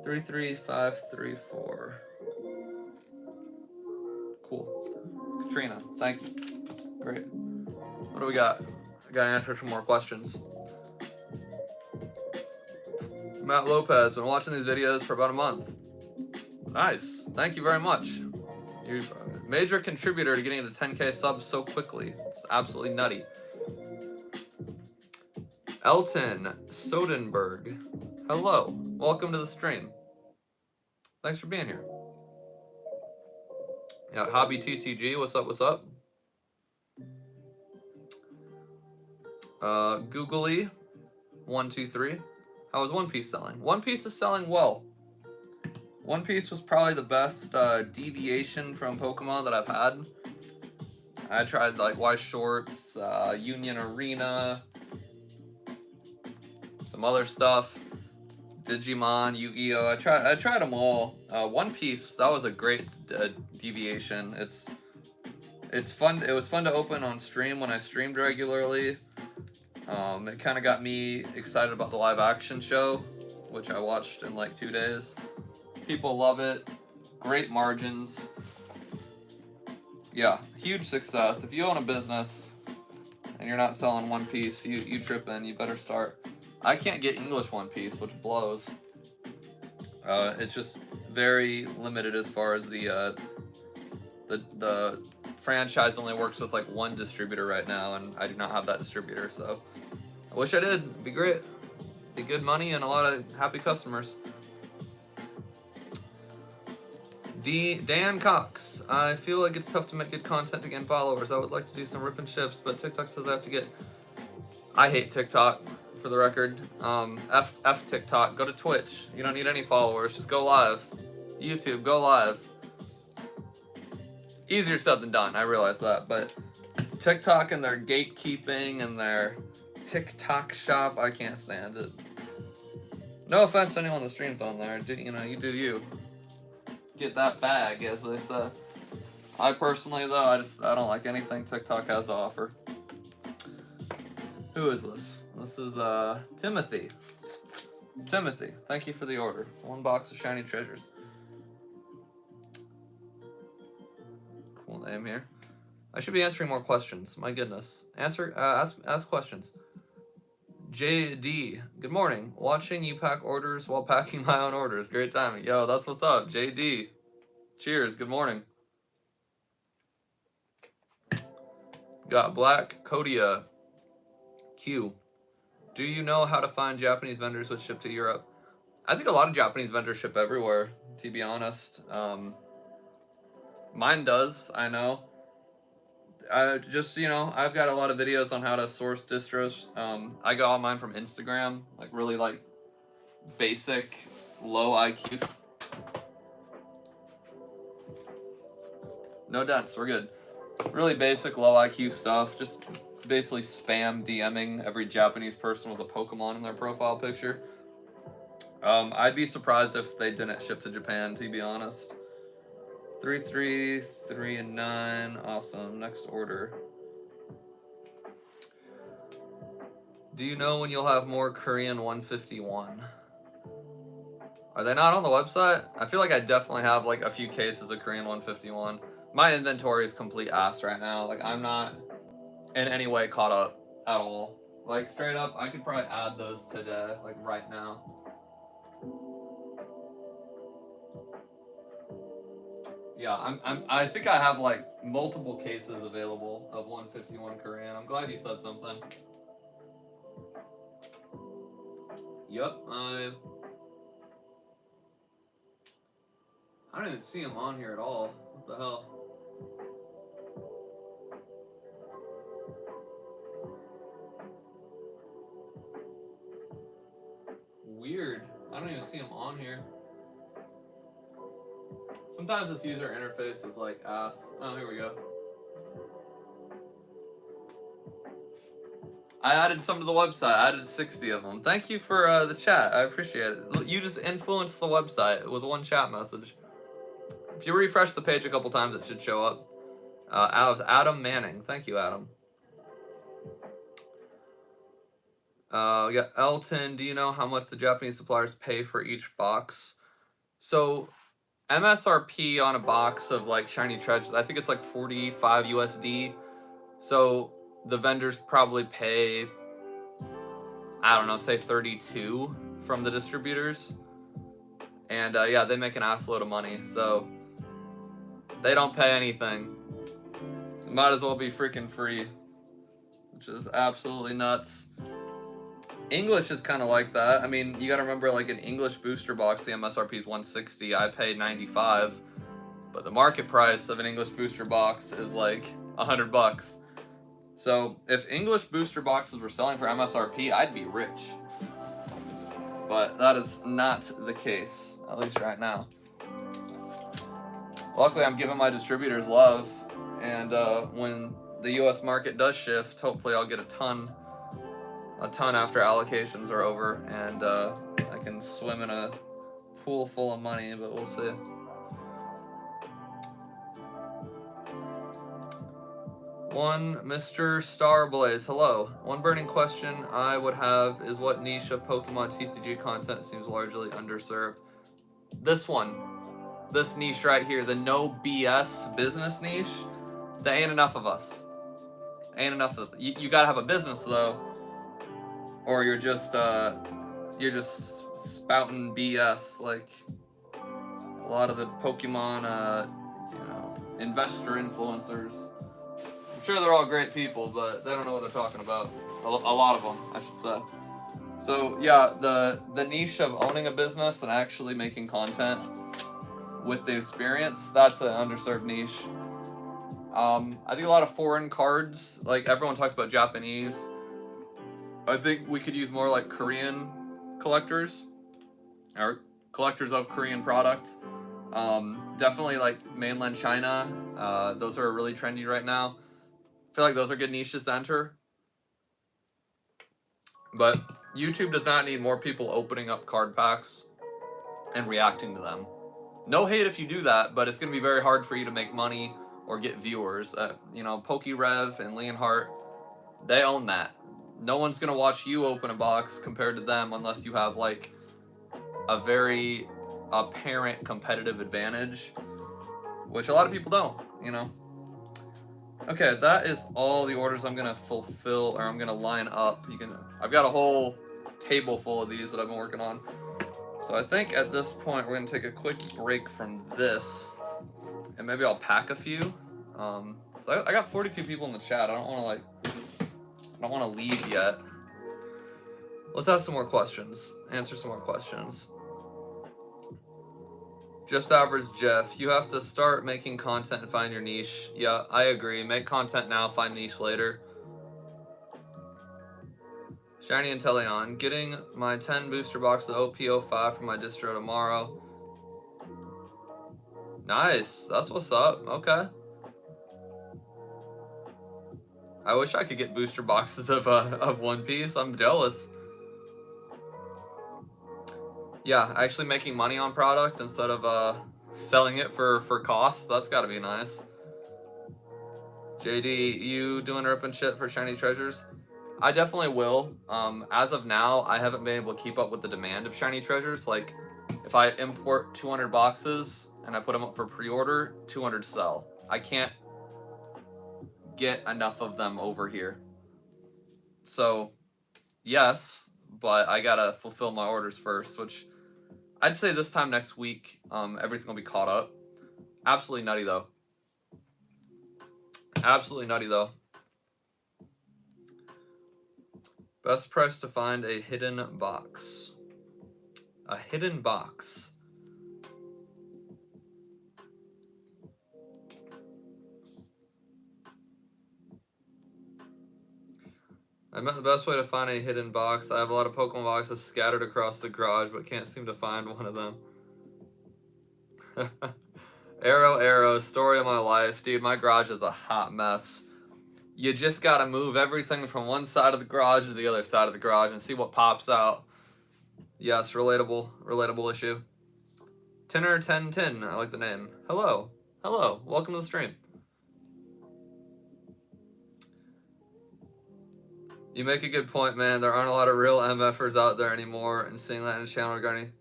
33534. Cool. Katrina, thank you. Great. What do we got? I gotta answer some more questions. Matt Lopez, been watching these videos for about a month. Nice. Thank you very much. You're a major contributor to getting to 10K subs so quickly. It's absolutely nutty. Elton Sodenberg. Hello. Welcome to the stream. Thanks for being here. Yeah, Hobby TCG. What's up? What's up? Googly 123. How is One Piece selling? One Piece is selling well. One Piece was probably the best deviation from Pokemon that I've had. I tried like Wise Shorts, Union Arena, some other stuff, Digimon, Yu-Gi-Oh. I tried them all. One Piece, that was a great deviation. It's fun. It was fun to open on stream when I streamed regularly. It kind of got me excited about the live action show, which I watched in like 2 days. People love it. Great margins. Yeah, huge success. If you own a business and you're not selling One Piece, you tripping. You better start. I can't get English One Piece, which blows. It's just very limited as far as the franchise only works with like 1 distributor right now, and I do not have that distributor. So I wish I did. It'd be great. Be good money and a lot of happy customers. Dan Cox. I feel like it's tough to make good content to gain followers. I would like to do some rip and chips, but TikTok says I have to get... I hate TikTok, for the record. F TikTok. Go to Twitch. You don't need any followers. Just go live. YouTube, go live. Easier said than done. I realize that. But TikTok and their gatekeeping and their TikTok shop, I can't stand it. No offense to anyone that streams on there. You do you. Get that bag, as they say. I personally, though, I don't like anything TikTok has to offer. Who is this? This is Timothy. Timothy, thank you for the order. 1 box of shiny treasures. Cool name here. I should be answering more questions. My goodness. Ask questions. JD, good morning. Watching you pack orders while packing my own orders. Great timing. Yo, that's what's up. JD. Cheers. Good morning. Got Black Kodia. Q. Do you know how to find Japanese vendors which ship to Europe? I think a lot of Japanese vendors ship everywhere, to be honest. Mine does, I know. I've got a lot of videos on how to source distros. I got all mine from Instagram, like really like basic, low IQ No dents, we're good. Really basic, low IQ stuff. Just basically spam DMing every Japanese person with a Pokemon in their profile picture. I'd be surprised if they didn't ship to Japan, to be honest. 3, 3, 3, and 9. Awesome. Next order. Do you know when you'll have more Korean 151? Are they not on the website? I feel like I definitely have like a few cases of Korean 151. My inventory is complete ass right now. Like, I'm not in any way caught up at all. Like, straight up, I could probably add those today, like right now. Yeah, I think I have like multiple cases available of 151 Korean. I'm glad you said something. Yep, I don't even see him on here at all. What the hell? Weird. I don't even see him on here. Sometimes this user interface is like ass. Oh, here we go. I added some to the website. I added 60 of them. Thank you for the chat. I appreciate it. You just influenced the website with one chat message. If you refresh the page a couple times, it should show up. Adam Manning. Thank you, Adam. We got Elton. Do you know how much the Japanese suppliers pay for each box? So, MSRP on a box of like shiny treasures, I think it's like 45 USD. So, the vendors probably pay, I don't know, say 32 from the distributors. And yeah, they make an assload of money. So, they don't pay anything. It might as well be freaking free, which is absolutely nuts. English is kind of like that. I mean, you gotta remember, like, an English booster box, the MSRP is 160. I paid 95, but the market price of an English booster box is like 100 bucks. So if English booster boxes were selling for MSRP, I'd be rich. But that is not the case, at least right now. Luckily, I'm giving my distributors love, and when the US market does shift, hopefully I'll get a ton after allocations are over, and I can swim in a pool full of money, but we'll see. One Mr. Starblaze, hello. One burning question I would have is what niche of Pokemon TCG content seems largely underserved? This one. This niche right here, the no BS business niche. There ain't enough of us. Ain't enough of you gotta have a business though, or you're just spouting BS like a lot of the Pokemon investor influencers. I'm sure they're all great people, but they don't know what they're talking about. A lot of them, I should say. So yeah, the niche of owning a business and actually making content with the experience, that's an underserved niche. I think a lot of foreign cards, like everyone talks about Japanese. I think we could use more like Korean collectors, or collectors of Korean product. Definitely like mainland China. Those are really trendy right now. I feel like those are good niches to enter. But YouTube does not need more people opening up card packs and reacting to them. No hate if you do that, but it's going to be very hard for you to make money or get viewers. PokeRev and Leonhardt, they own that. No one's going to watch you open a box compared to them unless you have like a very apparent competitive advantage, which a lot of people don't, you know. Okay, that is all the orders I'm gonna fulfill, or I'm gonna line up. I've got a whole table full of these that I've been working on. So I think at this point we're gonna take a quick break from this, and maybe I'll pack a few. So I got 42 people in the chat. I don't want to leave yet. Let's ask some more questions. Answer some more questions. Just average Jeff, you have to start making content and find your niche. Yeah, I agree. Make content now, find niche later. Shiny Intellion, getting my 10 booster box of OP05 from my distro tomorrow. Nice, that's what's up. Okay. I wish I could get booster boxes of One Piece. I'm jealous. Yeah, actually making money on product instead of selling it for cost. That's got to be nice. JD, you doing rip and shit for shiny treasures? I definitely will. As of now, I haven't been able to keep up with the demand of shiny treasures. Like, if I import 200 boxes and I put them up for pre-order, 200 sell. I can't get enough of them over here. So, yes, but I gotta fulfill my orders first, which I'd say this time next week, everything will be caught up. Absolutely nutty, though. Absolutely nutty, though. Best price to find a hidden box. A hidden box. I meant the best way to find a hidden box. I have a lot of Pokemon boxes scattered across the garage, but can't seem to find one of them. Arrow, story of my life. Dude, my garage is a hot mess. You just gotta move everything from one side of the garage to the other side of the garage and see what pops out. Yes, relatable issue. Tinner1010, I like the name. Hello, welcome to the stream. You make a good point, man. There aren't a lot of real MFers out there anymore, and seeing that in the channel regarding...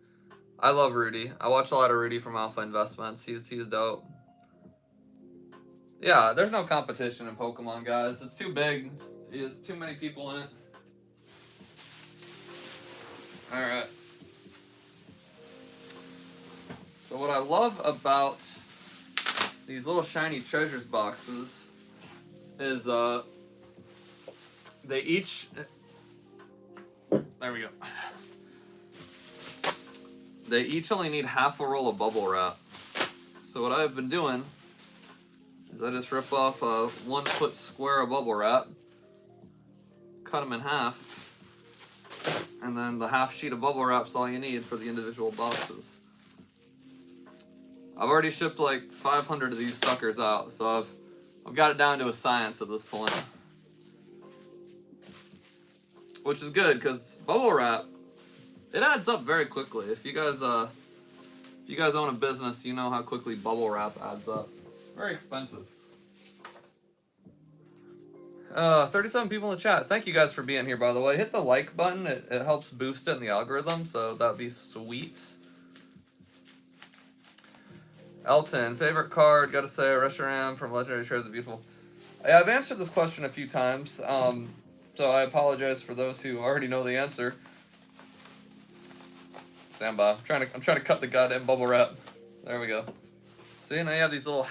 I love Rudy. I watch a lot of Rudy from Alpha Investments. He's dope. Yeah, there's no competition in Pokemon, guys. It's too big. There's too many people in it. Alright. So what I love about these little shiny treasures boxes is they each... There we go. They each only need half a roll of bubble wrap. So what I've been doing is I just rip off a 1 foot square of bubble wrap, cut them in half, and then the half sheet of bubble wrap's all you need for the individual boxes. I've already shipped like 500 of these suckers out, so I've got it down to a science at this point. Which is good, because bubble wrap, it adds up very quickly. If you guys own a business, you know how quickly bubble wrap adds up. Very expensive. 37 people in the chat. Thank you guys for being here, by the way. Hit the like button. It helps boost it in the algorithm, so that would be sweet. Elton, favorite card? Gotta say, Reshiram from Legendary Shares is beautiful. Yeah, I've answered this question a few times, so I apologize for those who already know the answer. Stand by. I'm trying to cut the goddamn bubble wrap. There we go. See, now you have these little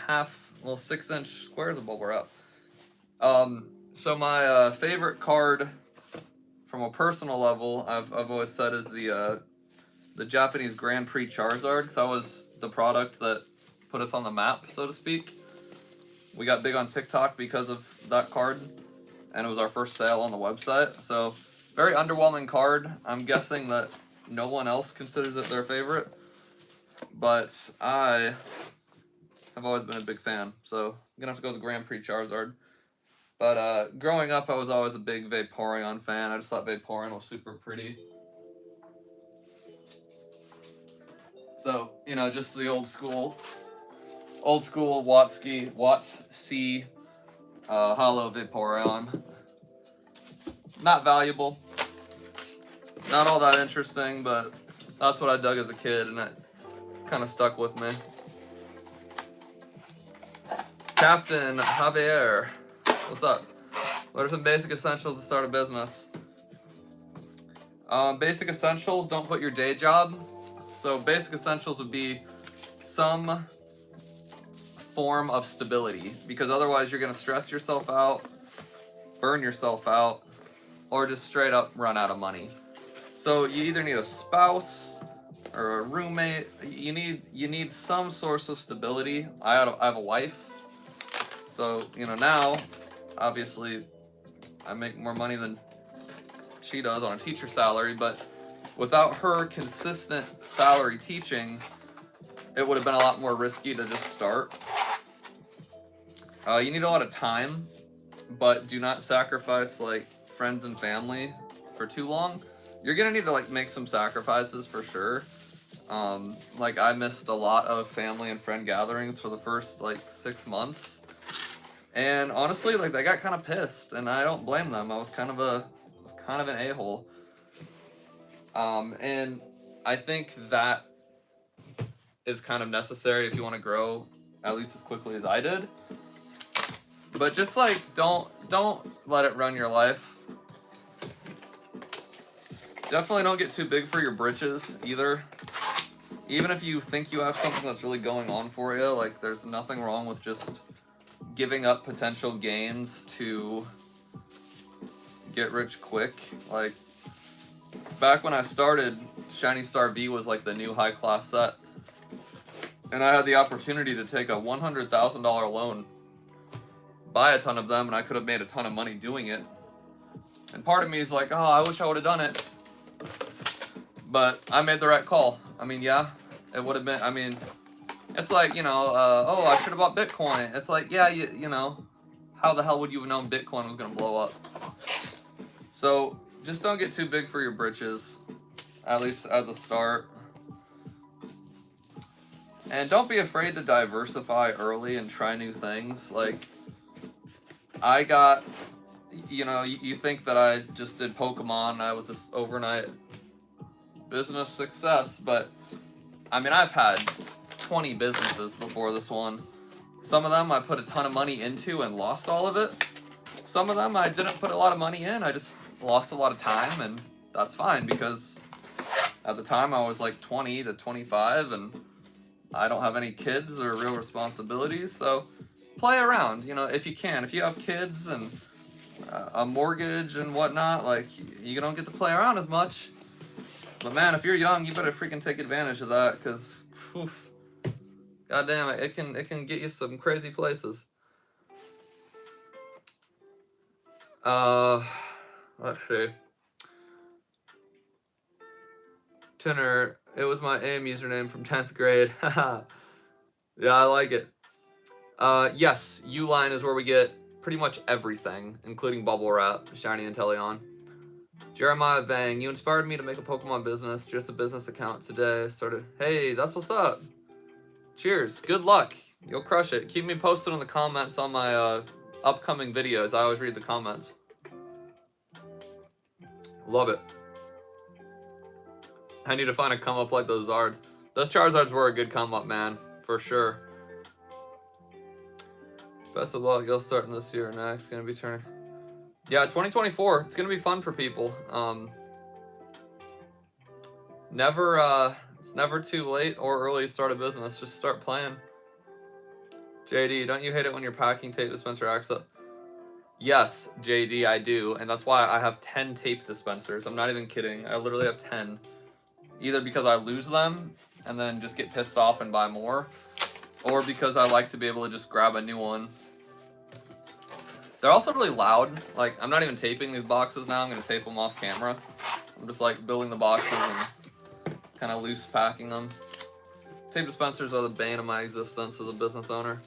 6-inch squares of bubble wrap. So my favorite card from a personal level, I've always said, is the Japanese Grand Prix Charizard, because that was the product that put us on the map, so to speak. We got big on TikTok because of that card, and it was our first sale on the website. So very underwhelming card. I'm guessing that no one else considers it their favorite, but I have always been a big fan, so I'm gonna have to go with the Grand Prix Charizard. But growing up, I was always a big Vaporeon fan. I just thought Vaporeon was super pretty. So, you know, just the old school Watsky Hollow Vaporeon. Not valuable. Not all that interesting, but that's what I dug as a kid, and it kind of stuck with me. Captain Javier, what's up? What are some basic essentials to start a business? Basic essentials, don't put your day job. So basic essentials would be some form of stability, because otherwise you're going to stress yourself out, burn yourself out, or just straight up run out of money. So you either need a spouse or a roommate. You need some source of stability. I have a wife, so you know, now obviously I make more money than she does on a teacher salary, but without her consistent salary teaching, it would have been a lot more risky to just start. You need a lot of time. but do not sacrifice like friends and family for too long. You're gonna need to like make some sacrifices for sure. Like I missed a lot of family and friend gatherings for the first like 6 months, and honestly, like they got kind of pissed, and I don't blame them. I was kind of an a-hole, and I think that is kind of necessary if you want to grow at least as quickly as I did. But just like don't let it run your life. Definitely don't get too big for your britches either. Even if you think you have something that's really going on for you, like there's nothing wrong with just giving up potential gains to get rich quick. Like back when I started, Shiny Star V was like the new high class set. And I had the opportunity to take a $100,000 loan, buy a ton of them, and I could have made a ton of money doing it. And part of me is like, oh, I wish I would have done it. But I made the right call. I mean, yeah, it would have been, I mean, it's like, you know, oh, I should have bought Bitcoin. It's like, yeah, you know, how the hell would you have known Bitcoin was going to blow up? So just don't get too big for your britches, at least at the start. And don't be afraid to diversify early and try new things. Like, I got, you know, you think that I just did Pokemon and I was this overnight business success, but I mean, I've had 20 businesses before this one. Some of them I put a ton of money into and lost all of it. Some of them I didn't put a lot of money in, I just lost a lot of time, and that's fine because at the time I was like 20 to 25 and I don't have any kids or real responsibilities, so play around, you know, if you can. If you have kids and a mortgage and whatnot, like, you don't get to play around as much. But man, if you're young, you better freaking take advantage of that, because, god damn it, it can get you some crazy places. Let's see. Tinner, it was my AIM username from 10th grade. Yeah, I like it. Yes, Uline is where we get pretty much everything, including Bubble Wrap, Shiny Inteleon. Jeremiah Vang, you inspired me to make a Pokemon business, just a business account today. Hey, that's what's up. Cheers, good luck. You'll crush it. Keep me posted on the comments on my upcoming videos. I always read the comments. Love it. I need to find a come up like those Zards. Those Charizards were a good come up, man, for sure. Best of luck. You'll start in this year or next. Gonna be turning. Yeah, 2024. It's gonna be fun for people. It's never too late or early to start a business. Just start playing. JD, don't you hate it when your packing tape dispenser acts up? Yes, JD, I do, and that's why I have 10 tape dispensers. I'm not even kidding. I literally have 10. Either because I lose them and then just get pissed off and buy more, or because I like to be able to just grab a new one. They're also really loud. Like, I'm not even taping these boxes now. I'm going to tape them off camera. I'm just like building the boxes and kind of loose packing them. Tape dispensers are the bane of my existence as a business owner.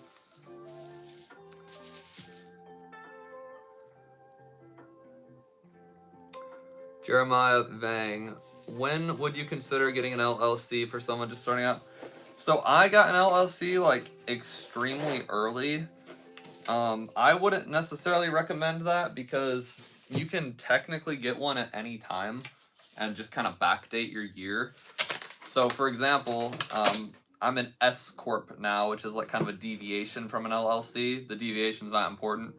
Jeremiah Vang, when would you consider getting an LLC for someone just starting out? So I got an LLC like extremely early. I wouldn't necessarily recommend that because you can technically get one at any time and just kind of backdate your year. So for example, I'm an S Corp now, which is like kind of a deviation from an LLC. The deviation is not important.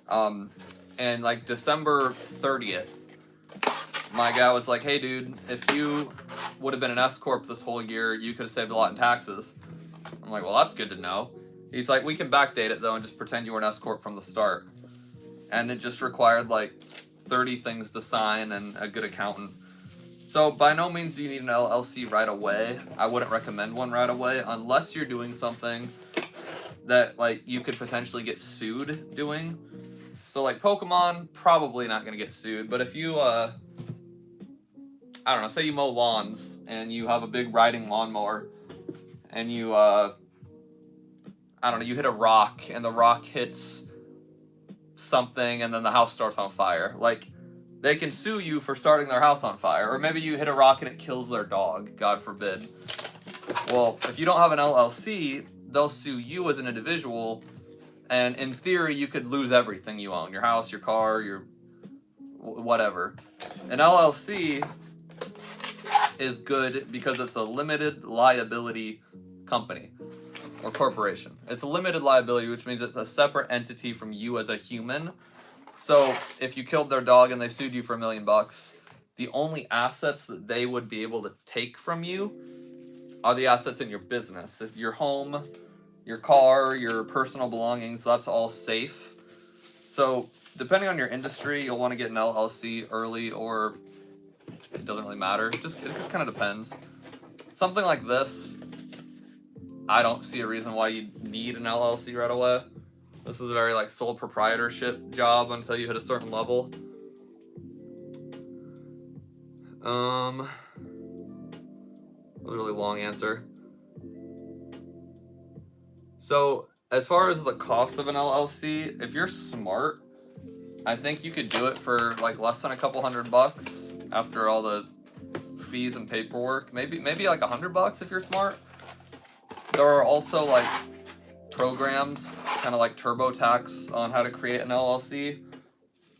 And like December 30th, my guy was like, hey dude, if you would have been an S Corp this whole year, you could have saved a lot in taxes. I'm like, well, that's good to know. He's like, we can backdate it though and just pretend you were an S Corp from the start. And it just required like 30 things to sign and a good accountant. So by no means do you need an LLC right away. I wouldn't recommend one right away unless you're doing something that like you could potentially get sued doing. So like Pokemon, probably not gonna get sued, but if you I don't know, say you mow lawns and you have a big riding lawnmower and you I don't know, you hit a rock and the rock hits something and then the house starts on fire. Like, they can sue you for starting their house on fire, or maybe you hit a rock and it kills their dog, God forbid. Well, if you don't have an LLC, they'll sue you as an individual, and in theory, you could lose everything you own, your house, your car, your whatever. An LLC is good because it's a limited liability company or corporation. It's a limited liability, which means it's a separate entity from you as a human. So if you killed their dog and they sued you for $1 million, the only assets that they would be able to take from you are the assets in your business. If your home, your car, your personal belongings, that's all safe. So depending on your industry, you'll want to get an LLC early, or it doesn't really matter. It just kind of depends. Something like this, I don't see a reason why you need an LLC right away. This is a very like sole proprietorship job until you hit a certain level. That was a really long answer. So as far as the cost of an LLC, if you're smart, I think you could do it for like less than a couple $100 after all the fees and paperwork. Maybe like $100 if you're smart. There are also like programs, kind of like TurboTax, on how to create an LLC,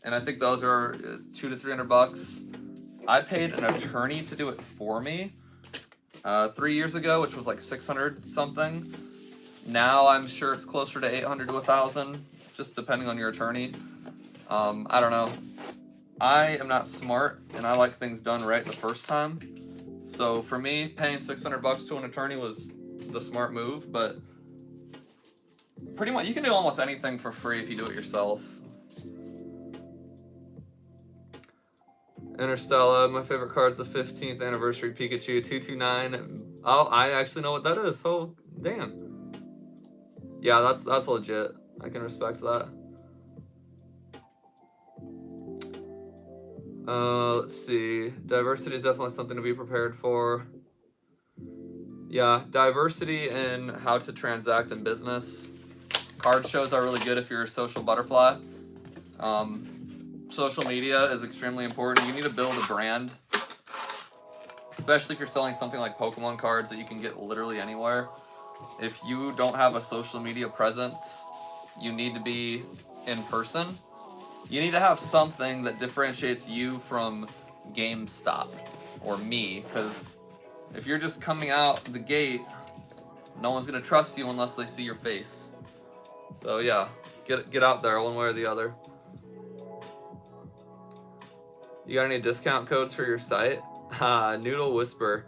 and I think those are $200 to $300. I paid an attorney to do it for me 3 years ago, which was like 600 something. Now I'm sure it's closer to 800 to 1,000, just depending on your attorney. I don't know. I am not smart, and I like things done right the first time. So for me, paying $600 to an attorney was the smart move, but pretty much you can do almost anything for free if you do it yourself. Interstellar, my favorite card is the 15th anniversary Pikachu 229. Oh, I actually know what that is. Oh, damn. Yeah, that's legit. I can respect that. Let's see. Diversity is definitely something to be prepared for. Yeah, diversity in how to transact in business. Card shows are really good if you're a social butterfly. Social media is extremely important. You need to build a brand, especially if you're selling something like Pokemon cards that you can get literally anywhere. If you don't have a social media presence, you need to be in person. You need to have something that differentiates you from GameStop or me, because if you're just coming out the gate, no one's gonna trust you unless they see your face. So yeah, get out there one way or the other. You got any discount codes for your site? Noodle Whisper.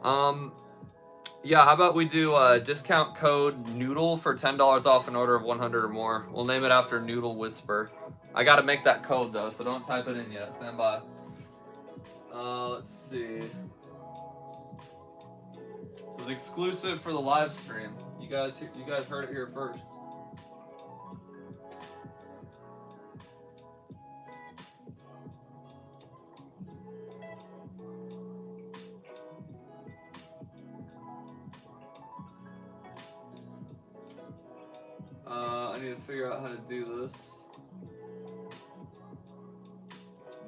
Yeah, how about we do a discount code Noodle for $10 off an order of 100 or more. We'll name it after Noodle Whisper. I gotta make that code though, so don't type it in yet. Stand by. Let's see. So it's exclusive for the live stream. You guys heard it here first. I need to figure out how to do this.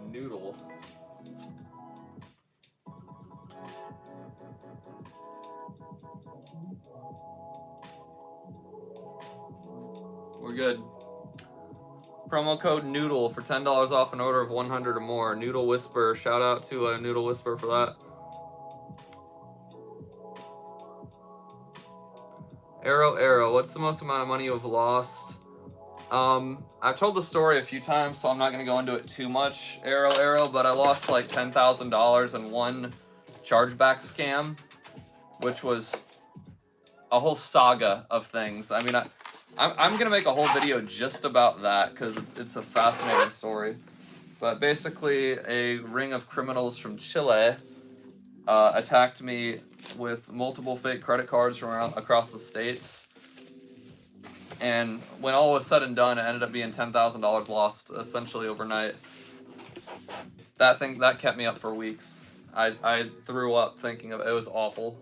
Noodle. We're good. Promo code Noodle for $10 off an order of 100 or more. Noodle Whisper. Shout out to Noodle Whisper for that. Arrow, what's the most amount of money you've lost? I've told the story a few times, so I'm not going to go into it too much, Arrow, but I lost like $10,000 in one chargeback scam, which was a whole saga of things. I mean, I'm going to make a whole video just about that, because it's a fascinating story. But basically, a ring of criminals from Chile attacked me with multiple fake credit cards from across the states. And when all was said and done, it ended up being $10,000 lost essentially overnight. That kept me up for weeks. I threw up thinking of it. It was awful.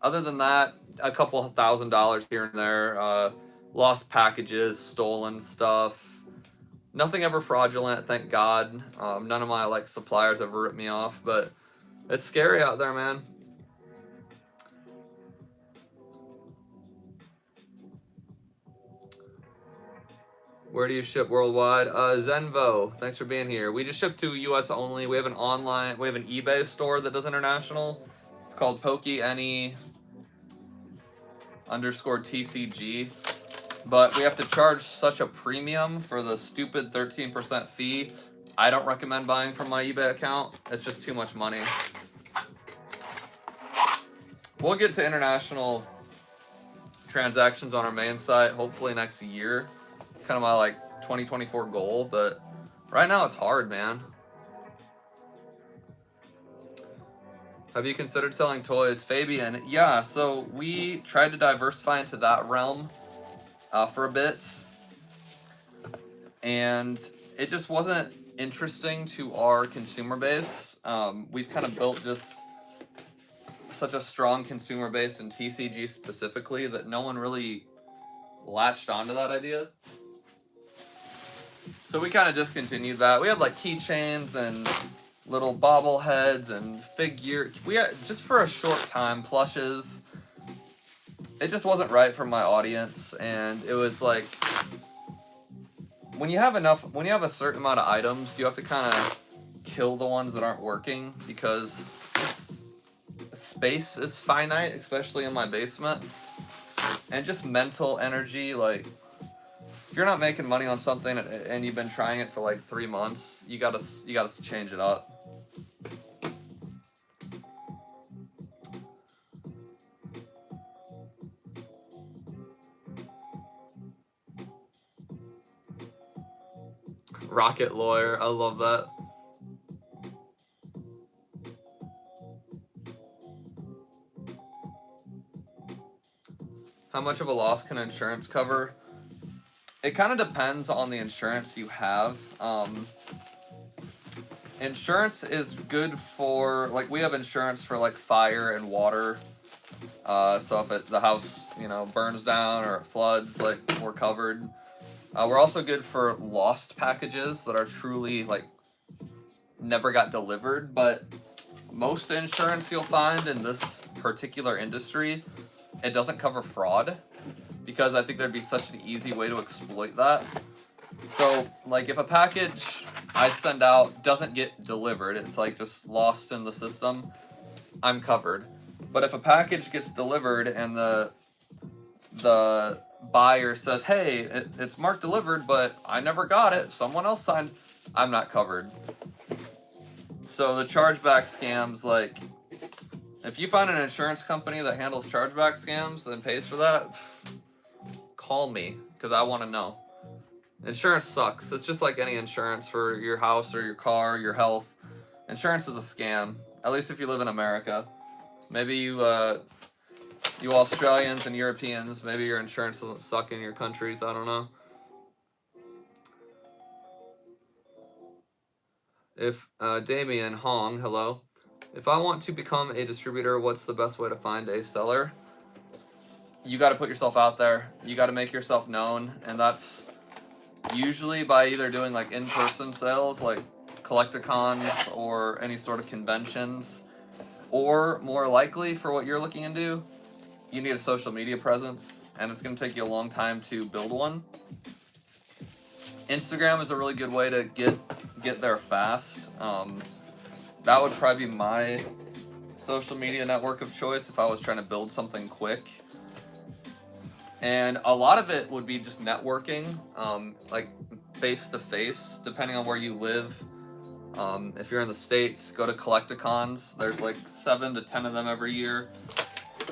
Other than that, a couple $1,000 here and there. lost packages, stolen stuff. Nothing ever fraudulent, thank God. None of my like suppliers ever ripped me off, but it's scary out there, man. Where do you ship worldwide? Zenvo, thanks for being here. We just ship to US only. We have an eBay store that does international. It's called PokeNE _TCG. But we have to charge such a premium for the stupid 13% fee. I don't recommend buying from my eBay account. It's just too much money. We'll get to international transactions on our main site hopefully next year. Kind of my like 2024 goal, but right now it's hard, man. Have you considered selling toys? Fabian, yeah, so we tried to diversify into that realm for a bit, and it just wasn't interesting to our consumer base. We've kind of built just such a strong consumer base in TCG specifically that no one really latched onto that idea. So we kind of discontinued that. We have like keychains and little bobbleheads and we had, just for a short time, plushes. It just wasn't right for my audience, and it was like when you have a certain amount of items, you have to kind of kill the ones that aren't working because space is finite, especially in my basement, and just mental energy. Like, if you're not making money on something and you've been trying it for like 3 months, you gotta change it up. Rocket lawyer, I love that. How much of a loss can insurance cover? It kind of depends on the insurance you have. Insurance is good for, like, we have insurance for like fire and water. So if the house, burns down or it floods, like, we're covered. We're also good for lost packages that are truly, like, never got delivered. But most insurance you'll find in this particular industry, it doesn't cover fraud, because I think there'd be such an easy way to exploit that. So, like, if a package I send out doesn't get delivered, it's like just lost in the system, I'm covered. But if a package gets delivered and the buyer says, hey, it's marked delivered, but I never got it, someone else signed, I'm not covered. So the chargeback scams, like, if you find an insurance company that handles chargeback scams and pays for that, call me, because I want to know. Insurance sucks. It's just like any insurance for your house or your car, your health. Insurance is a scam, at least if you live in America. Maybe you Australians and Europeans, maybe your insurance doesn't suck in your countries, I don't know. If Damien Hong, hello. If I want to become a distributor, what's the best way to find a seller? You got to put yourself out there. You got to make yourself known, and that's usually by either doing like in-person sales, like collecticons or any sort of conventions, or more likely for what you're looking into, you need a social media presence, and it's going to take you a long time to build one. Instagram is a really good way to get there fast. That would probably be my social media network of choice if I was trying to build something quick. And a lot of it would be just networking, like face-to-face, depending on where you live. If you're in the States, go to collecticons. There's like 7 to 10 of them every year.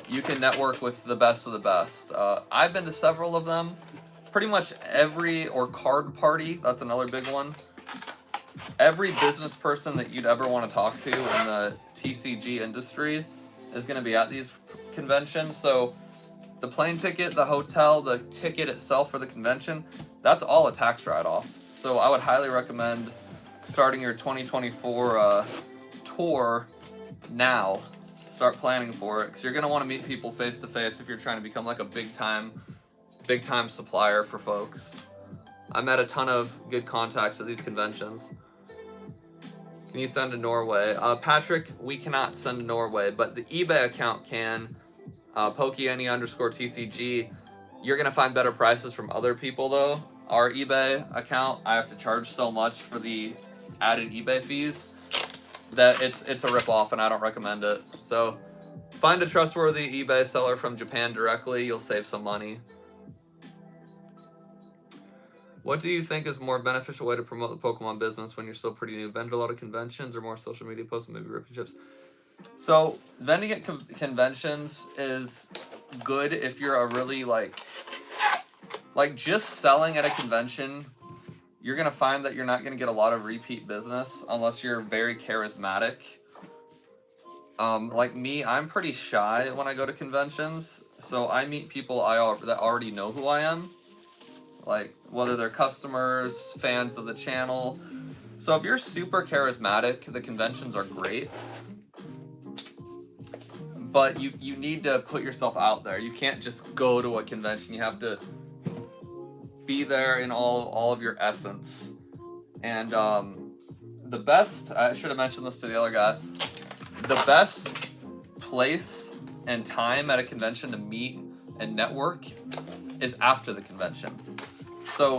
You can network with the best of the best. I've been to several of them. Pretty much or card party, that's another big one. Every business person that you'd ever want to talk to in the TCG industry is going to be at these conventions. So the plane ticket, the hotel, the ticket itself for the convention, that's all a tax write-off. So I would highly recommend starting your 2024 tour now. Start planning for it, because you're going to want to meet people face-to-face if you're trying to become like a big-time big time supplier for folks. I met a ton of good contacts at these conventions. Can you send to Norway? Patrick, we cannot send to Norway, but the eBay account can. PokeNE underscore TCG. You're gonna find better prices from other people though. Our eBay account, I have to charge so much for the added eBay fees that it's a ripoff, and I don't recommend it. So find a trustworthy eBay seller from Japan directly. You'll save some money. What do you think is more beneficial way to promote the Pokemon business when you're still pretty new? Vendor a lot of conventions or more social media posts and maybe ripping chips? So vending at conventions is good if you're a really like just selling at a convention. You're gonna find that you're not gonna get a lot of repeat business unless you're very charismatic. Like me, I'm pretty shy when I go to conventions, so I meet people that already know who I am, like whether they're customers, fans of the channel. So if you're super charismatic, the conventions are great. But you need to put yourself out there. You can't just go to a convention. You have to be there in all of your essence. And the best, I should have mentioned this to the other guy, the best place and time at a convention to meet and network is after the convention. So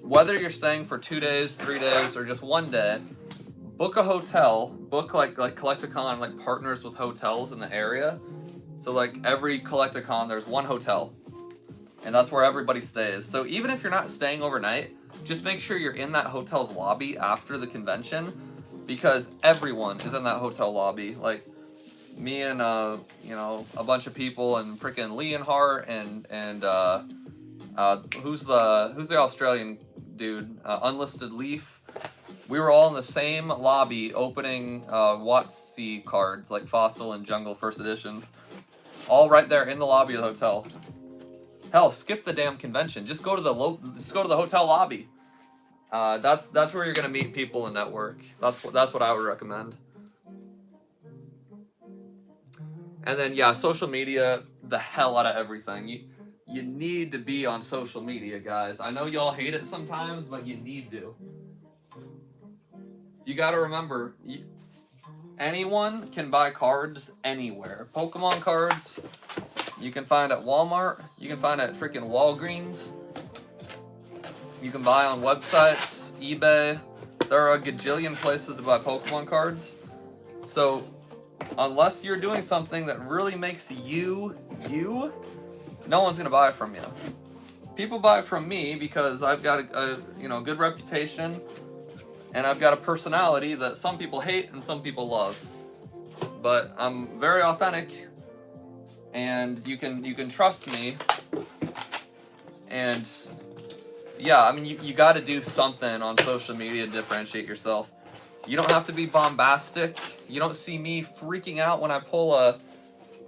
whether you're staying for 2 days, 3 days, or just 1 day, book a hotel, book like Collecticon like partners with hotels in the area. So like every Collecticon there's one hotel, and that's where everybody stays. So even if you're not staying overnight, just make sure you're in that hotel's lobby after the convention, because everyone is in that hotel lobby. Like me and you know, a bunch of people, and freaking Leonhardt and who's the Australian dude, Unlisted Leaf. We were all in the same lobby opening WotC cards, like Fossil and Jungle First Editions. All right there in the lobby of the hotel. Hell, skip the damn convention. Just go to the hotel lobby. That's where you're gonna meet people and network. That's what I would recommend. And then yeah, social media, the hell out of everything. You need to be on social media, guys. I know y'all hate it sometimes, but you need to. You gotta remember, anyone can buy cards anywhere. Pokemon cards, you can find at Walmart, you can find at freaking Walgreens, you can buy on websites, eBay. There are a gajillion places to buy Pokemon cards. So, unless you're doing something that really makes you, no one's gonna buy from you. People buy from me because I've got a good reputation. And I've got a personality that some people hate and some people love. But I'm very authentic, and you can trust me. And yeah, I mean, you got to do something on social media to differentiate yourself. You don't have to be bombastic. You don't see me freaking out when I pull a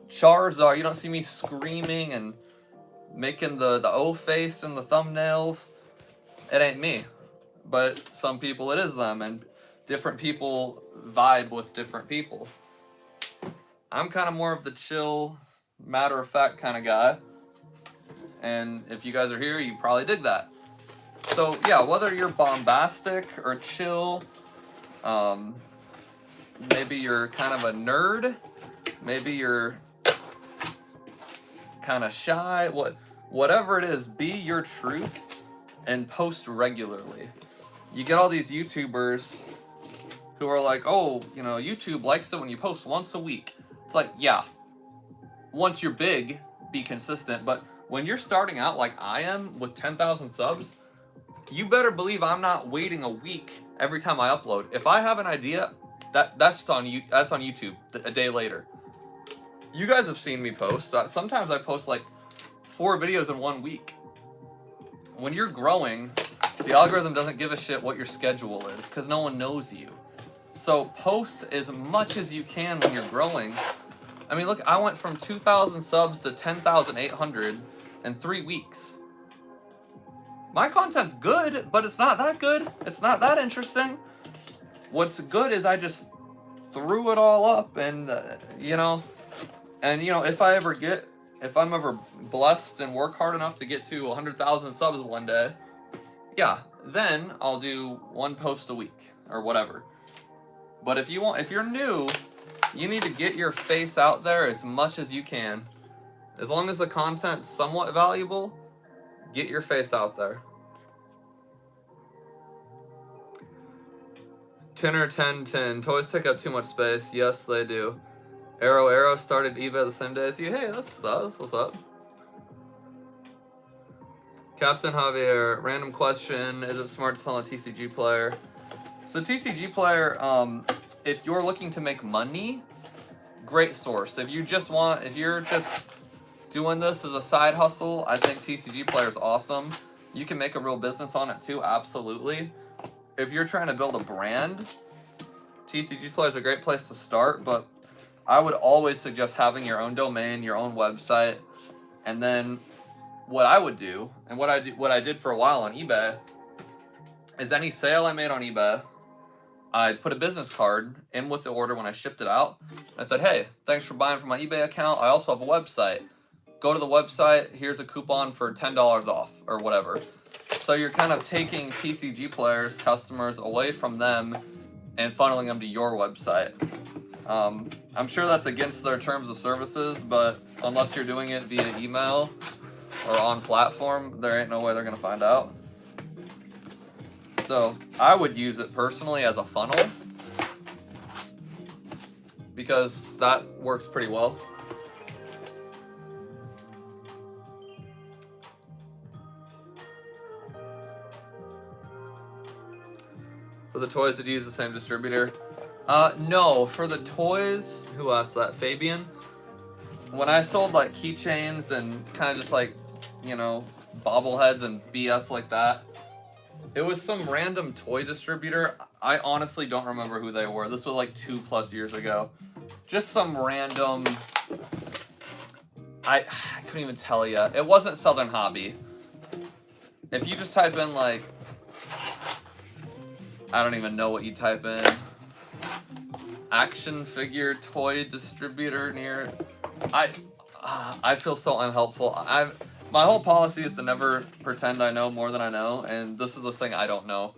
Charizard. You don't see me screaming and making the O face in the thumbnails. It ain't me. But some people it is them, and different people vibe with different people. I'm kind of more of the chill, matter-of-fact kind of guy. And if you guys are here, you probably dig that. So yeah, whether you're bombastic or chill, maybe you're kind of a nerd, maybe you're kind of shy, whatever it is, be your truth and post regularly. You get all these YouTubers who are like, oh, YouTube likes it when you post once a week. It's like, yeah, once you're big, be consistent. But when you're starting out like I am with 10,000 subs, you better believe I'm not waiting a week every time I upload. If I have an idea, that's on YouTube a day later. You guys have seen me post. Sometimes I post like 4 videos in 1 week. When you're growing, the algorithm doesn't give a shit what your schedule is, because no one knows you. So post as much as you can when you're growing. I mean, look, I went from 2,000 subs to 10,800 in 3 weeks. My content's good, but it's not that good. It's not that interesting. What's good is I just threw it all up, and if I ever get if I'm ever blessed and work hard enough to get to 100,000 subs one day, yeah, then I'll do 1 post a week or whatever. But if you're new, you need to get your face out there as much as you can. As long as the content's somewhat valuable, get your face out there. 10 or 10. Toys take up too much space. Yes, they do. Arrow started eBay the same day as you. Hey, that's what's up. Captain Javier, random question. Is it smart to sell a TCG player? So TCG player, if you're looking to make money, great source. If you're just doing this as a side hustle, I think TCG player is awesome. You can make a real business on it too, absolutely. If you're trying to build a brand, TCG player is a great place to start, but I would always suggest having your own domain, your own website, and then what I would do, and what I did for a while on eBay, is any sale I made on eBay, I'd put a business card in with the order when I shipped it out. I said, hey, thanks for buying from my eBay account. I also have a website. Go to the website. Here's a coupon for $10 off or whatever. So you're kind of taking TCG players, customers, away from them and funneling them to your website. I'm sure that's against their terms of services, but unless you're doing it via email or on platform, there ain't no way they're going to find out. So I would use it personally as a funnel because that works pretty well. For the toys, did you use the same distributor? No, for the toys, who asked that? Fabian? When I sold like keychains and kind of just like, you know, bobbleheads and BS like that, it was some random toy distributor. I honestly don't remember who they were. This was like 2+ years ago. Just some random... I couldn't even tell you. It wasn't Southern Hobby. If you just type in like... I don't even know what you type in. Action figure toy distributor near... I feel so unhelpful. My whole policy is to never pretend I know more than I know, and this is the thing I don't know.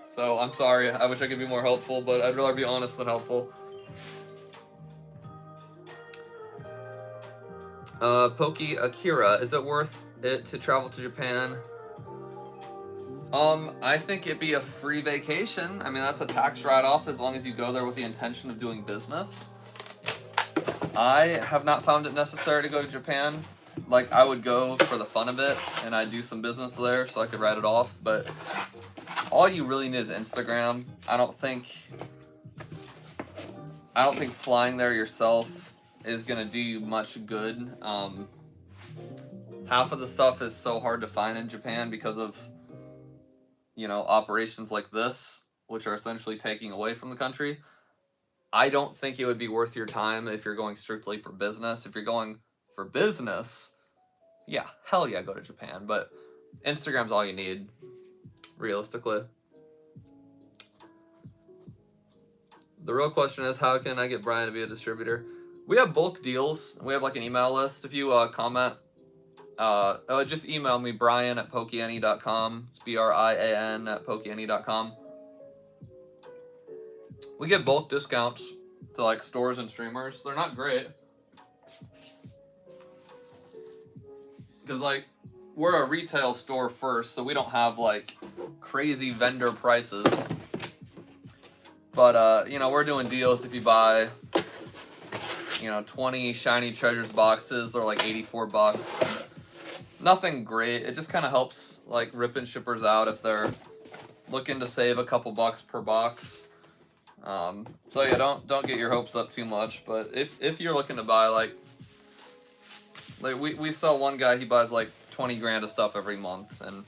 So I'm sorry. I wish I could be more helpful, but I'd rather be honest than helpful. Poke Akira, is it worth it to travel to Japan? I think it'd be a free vacation. I mean, that's a tax write-off as long as you go there with the intention of doing business. I have not found it necessary to go to Japan. Like, I would go for the fun of it, and I'd do some business there so I could write it off, but all you really need is Instagram. I don't think flying there yourself is gonna do you much good. Half of the stuff is so hard to find in Japan because of, you know, operations like this, which are essentially taking away from the country. I don't think it would be worth your time if you're going strictly for business. If you're going for business, yeah, hell yeah, go to Japan. But Instagram's all you need, realistically. The real question is, how can I get Brian to be a distributor? We have bulk deals. We have like an email list. If you comment, just email me, brian@PokeNE.com. It's BRIAN at PokeNE.com. We get bulk discounts to like stores and streamers. They're not great. Because like, we're a retail store first, so we don't have like crazy vendor prices. But, you know, we're doing deals if you buy, you know, 20 Shiny Treasures boxes, they're like 84 bucks. Nothing great. It just kind of helps like ripping shippers out if they're looking to save a couple bucks per box. So yeah, don't get your hopes up too much. But if you're looking to buy like we saw one guy, he buys like 20 grand of stuff every month, and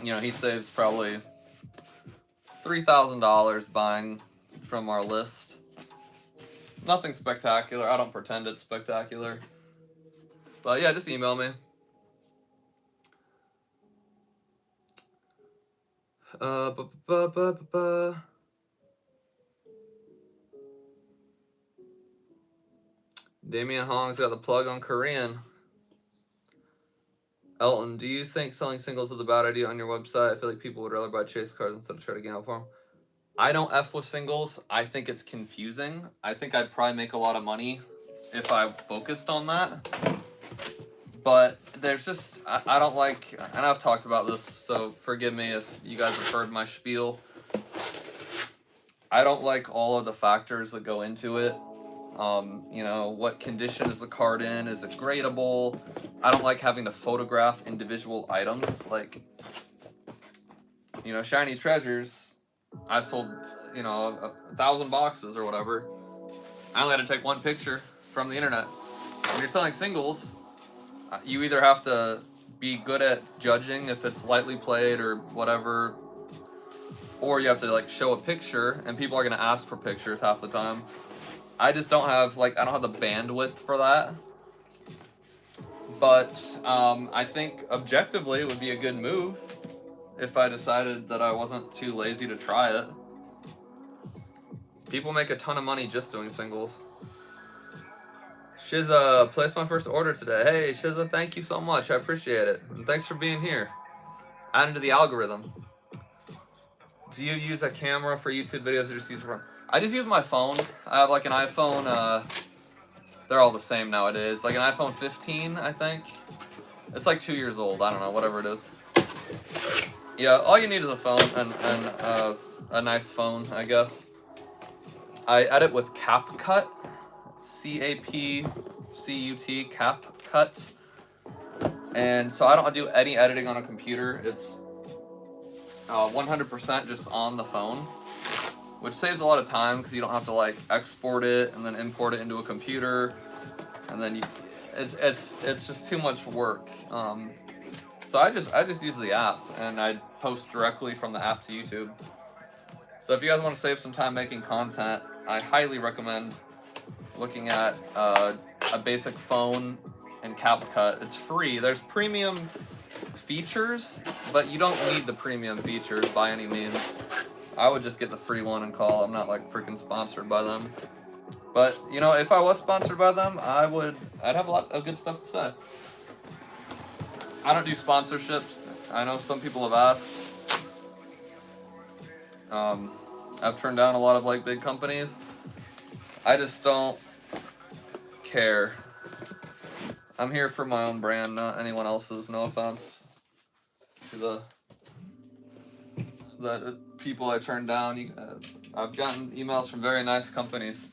you know, he saves probably $3,000 buying from our list. Nothing spectacular. I don't pretend it's spectacular. But yeah, just email me. Damien Hong's got the plug on Korean. Elton, do you think selling singles is a bad idea on your website? I feel like people would rather buy chase cards instead of try to game out for them. I don't F with singles. I think it's confusing. I think I'd probably make a lot of money if I focused on that. But there's just, I don't like, and I've talked about this, so forgive me if you guys have heard my spiel. I don't like all of the factors that go into it. You know, what condition is the card in? Is it gradable? I don't like having to photograph individual items. Like, you know, shiny treasures, I sold, you know, 1,000 boxes or whatever. I only had to take one picture from the internet. When you're selling singles, you either have to be good at judging if it's lightly played or whatever, or you have to like show a picture, and people are going to ask for pictures half the time. I just don't have, like, I don't have the bandwidth for that. But I think objectively it would be a good move if I decided that I wasn't too lazy to try it. People make a ton of money just doing singles. Shiza, placed my first order today. Hey, Shiza, thank you so much. I appreciate it. And thanks for being here. Add into the algorithm. Do you use a camera for YouTube videos or just use it for... I just use my phone. I have like an iPhone, they're all the same nowadays. Like an iPhone 15, I think. It's like 2 years old. I don't know, whatever it is. Yeah, all you need is a phone and a nice phone, I guess. I edit with CapCut. C-A-P-C-U-T, CapCut. And so I don't do any editing on a computer. It's 100% just on the phone, which saves a lot of time because you don't have to like export it and then import it into a computer, and then it's just too much work. So I just use the app and I post directly from the app to YouTube. So if you guys want to save some time making content, I highly recommend looking at a basic phone and CapCut. It's free. There's premium features, but you don't need the premium features by any means. I would just get the free one and call. I'm not like freaking sponsored by them. But, you know, if I was sponsored by them, I'd have a lot of good stuff to say. I don't do sponsorships. I know some people have asked. I've turned down a lot of like big companies. I just don't care. I'm here for my own brand, not anyone else's. No offense to the people I turned down. I've gotten emails from very nice companies,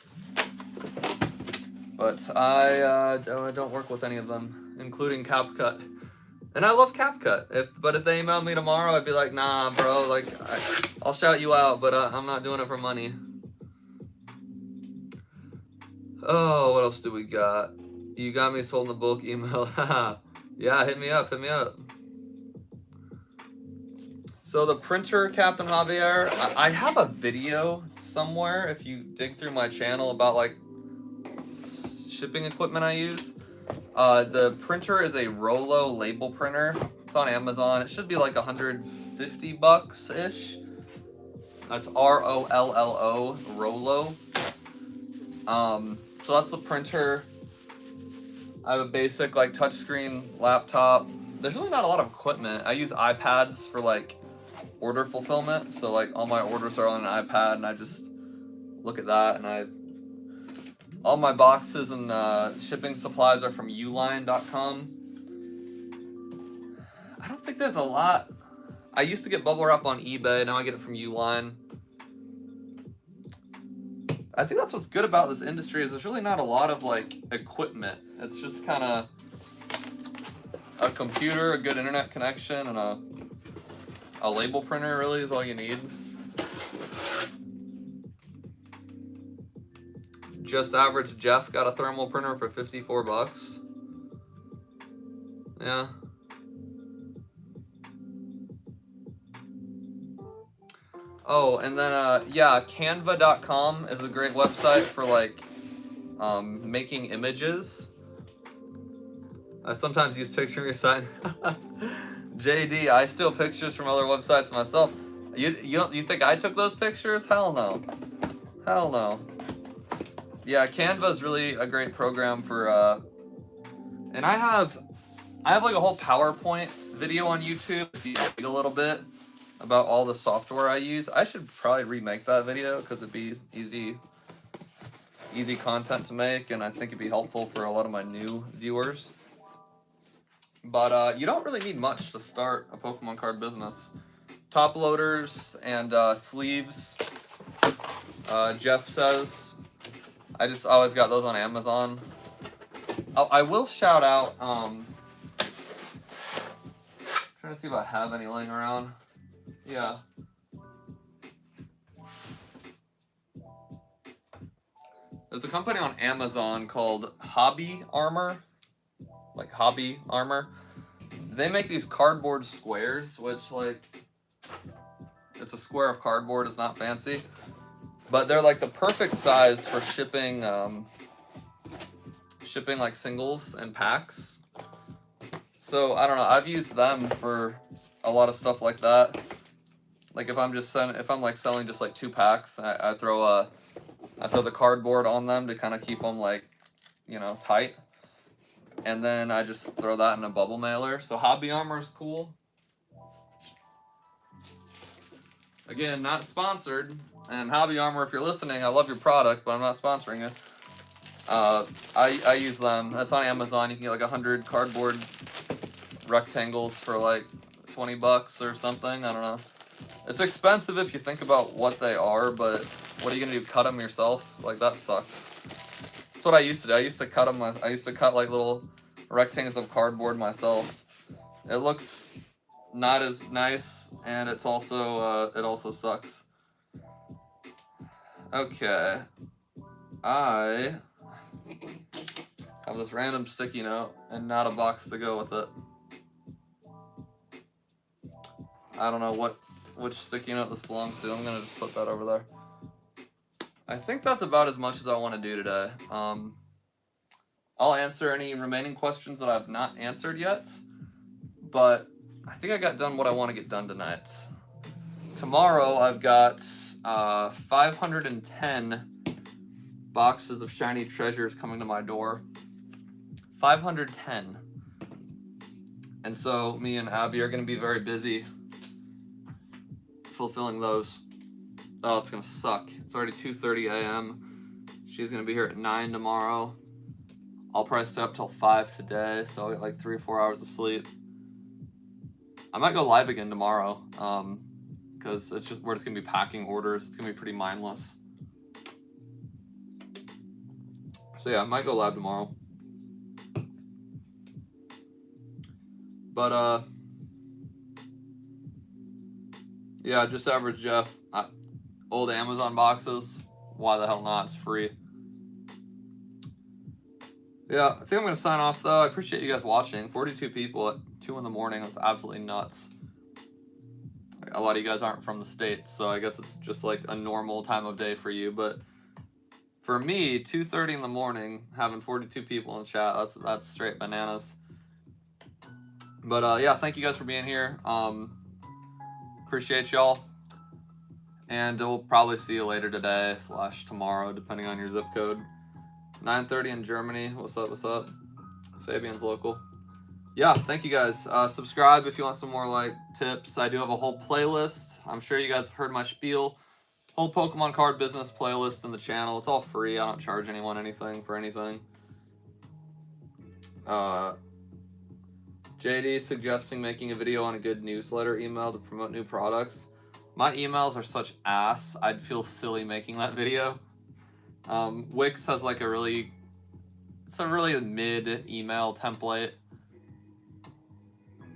but I don't work with any of them, including CapCut. And I love CapCut. But if they emailed me tomorrow, I'd be like, nah, bro. Like, I'll shout you out, but I'm not doing it for money. Oh, what else do we got? You got me sold in the bulk email. Yeah, hit me up. So the printer, Captain Javier, I have a video somewhere, if you dig through my channel, about like shipping equipment I use. The printer is a Rollo label printer. It's on Amazon. It should be like 150 bucks-ish. That's R-O-L-L-O, Rollo. So that's the printer. I have a basic like touchscreen laptop. There's really not a lot of equipment. I use iPads for like order fulfillment. So like all my orders are on an iPad, and I just look at that, and all my boxes and shipping supplies are from Uline.com. I don't think there's a lot. I used to get bubble wrap on eBay. Now I get it from Uline. I think that's what's good about this industry, is there's really not a lot of like equipment. It's just kind of a computer, a good internet connection, and a label printer really is all you need. Just Average Jeff got a thermal printer for 54 bucks. Yeah. Oh, and then, yeah, Canva.com is a great website for, like, making images. I sometimes use Picture Site. JD, I steal pictures from other websites myself. You think I took those pictures? Hell no. Hell no. Yeah, Canva is really a great program for, and I have like a whole PowerPoint video on YouTube if you dig a little bit about all the software I use. I should probably remake that video because it'd be easy content to make, and I think it'd be helpful for a lot of my new viewers. But you don't really need much to start a Pokemon card business. Top loaders and sleeves, Jeff says. I just always got those on Amazon. I will shout out, trying to see if I have any laying around. Yeah. There's a company on Amazon called Hobby Armor. Like Hobby Armor. They make these cardboard squares, which, like, it's a square of cardboard, it's not fancy. But they're like the perfect size for shipping, shipping like singles and packs. So I don't know, I've used them for a lot of stuff like that. Like if I'm like selling just like 2 packs, I throw the cardboard on them to kind of keep them like, you know, tight. And then I just throw that in a bubble mailer. So Hobby Armor is cool. Again, not sponsored. And Hobby Armor, if you're listening, I love your product, but I'm not sponsoring it. I use them. That's on Amazon. You can get like 100 cardboard rectangles for like $20 or something. I don't know. It's expensive if you think about what they are, but what are you gonna do? Cut them yourself? Like that sucks. That's what I used to do. I used to cut them. I used to cut like little rectangles of cardboard myself. It looks not as nice, and it's also it also sucks. Okay, I have this random sticky note and not a box to go with it. I don't know which sticky note this belongs to. I'm gonna just put that over there. I think that's about as much as I want to do today. I'll answer any remaining questions that I've not answered yet, but I think I got done what I want to get done tonight. Tomorrow I've got 510 boxes of shiny treasures coming to my door. 510. And so me and Abby are going to be very busy fulfilling those. Oh, it's going to suck. It's already 2:30 a.m. She's going to be here at 9 tomorrow. I'll probably stay up till 5 today, so I'll get like 3 or 4 hours of sleep. I might go live again tomorrow, because we're just going to be packing orders. It's going to be pretty mindless. So yeah, I might go live tomorrow. But, yeah, just average Jeff. Old Amazon boxes. Why the hell not? It's free. Yeah, I think I'm going to sign off, though. I appreciate you guys watching. 42 people at 2 in the morning. That's absolutely nuts. A lot of you guys aren't from the States, so I guess it's just like a normal time of day for you. But for me, 2:30 in the morning, having 42 people in chat, that's straight bananas. But yeah, thank you guys for being here. Appreciate y'all. And we'll probably see you later today / tomorrow, depending on your zip code. 9:30 in Germany. What's up? What's up? Fabian's local. Yeah, thank you guys. Subscribe if you want some more like tips. I do have a whole playlist. I'm sure you guys have heard my spiel. Whole Pokemon card business playlist in the channel. It's all free. I don't charge anyone anything for anything. JD suggesting making a video on a good newsletter email to promote new products. My emails are such ass. I'd feel silly making that video. Wix has like it's a really mid email template.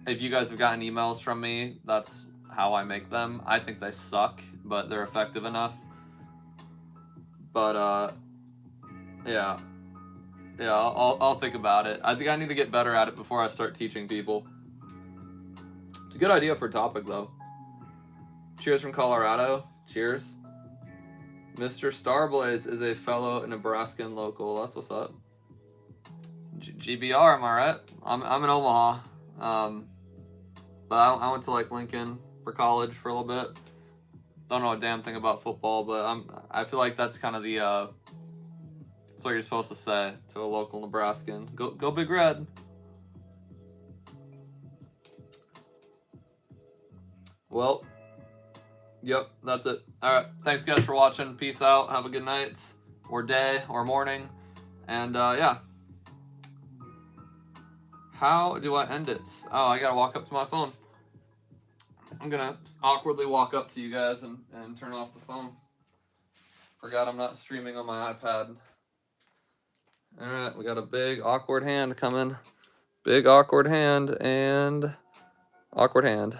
If you guys have gotten emails from me, that's how I make them. I think they suck, but they're effective enough. But yeah, I'll think about it. I think I need to get better at it before I start teaching people. It's a good idea for a topic, though. Cheers from Colorado. Cheers. Mr. Starblaze is a fellow Nebraskan local. That's what's up. GBR, am I right? I'm in Omaha. But I went to like Lincoln for college for a little bit. Don't know a damn thing about football, but I feel like that's kind of the That's what you're supposed to say to a local Nebraskan. Go Big Red. Well, yep, that's it. Alright, thanks guys for watching. Peace out. Have a good night, or day, or morning. And yeah. How do I end it? Oh, I gotta walk up to my phone. I'm gonna awkwardly walk up to you guys and turn off the phone. Forgot I'm not streaming on my iPad. Alright, we got a big awkward hand coming. Big awkward hand and awkward hand.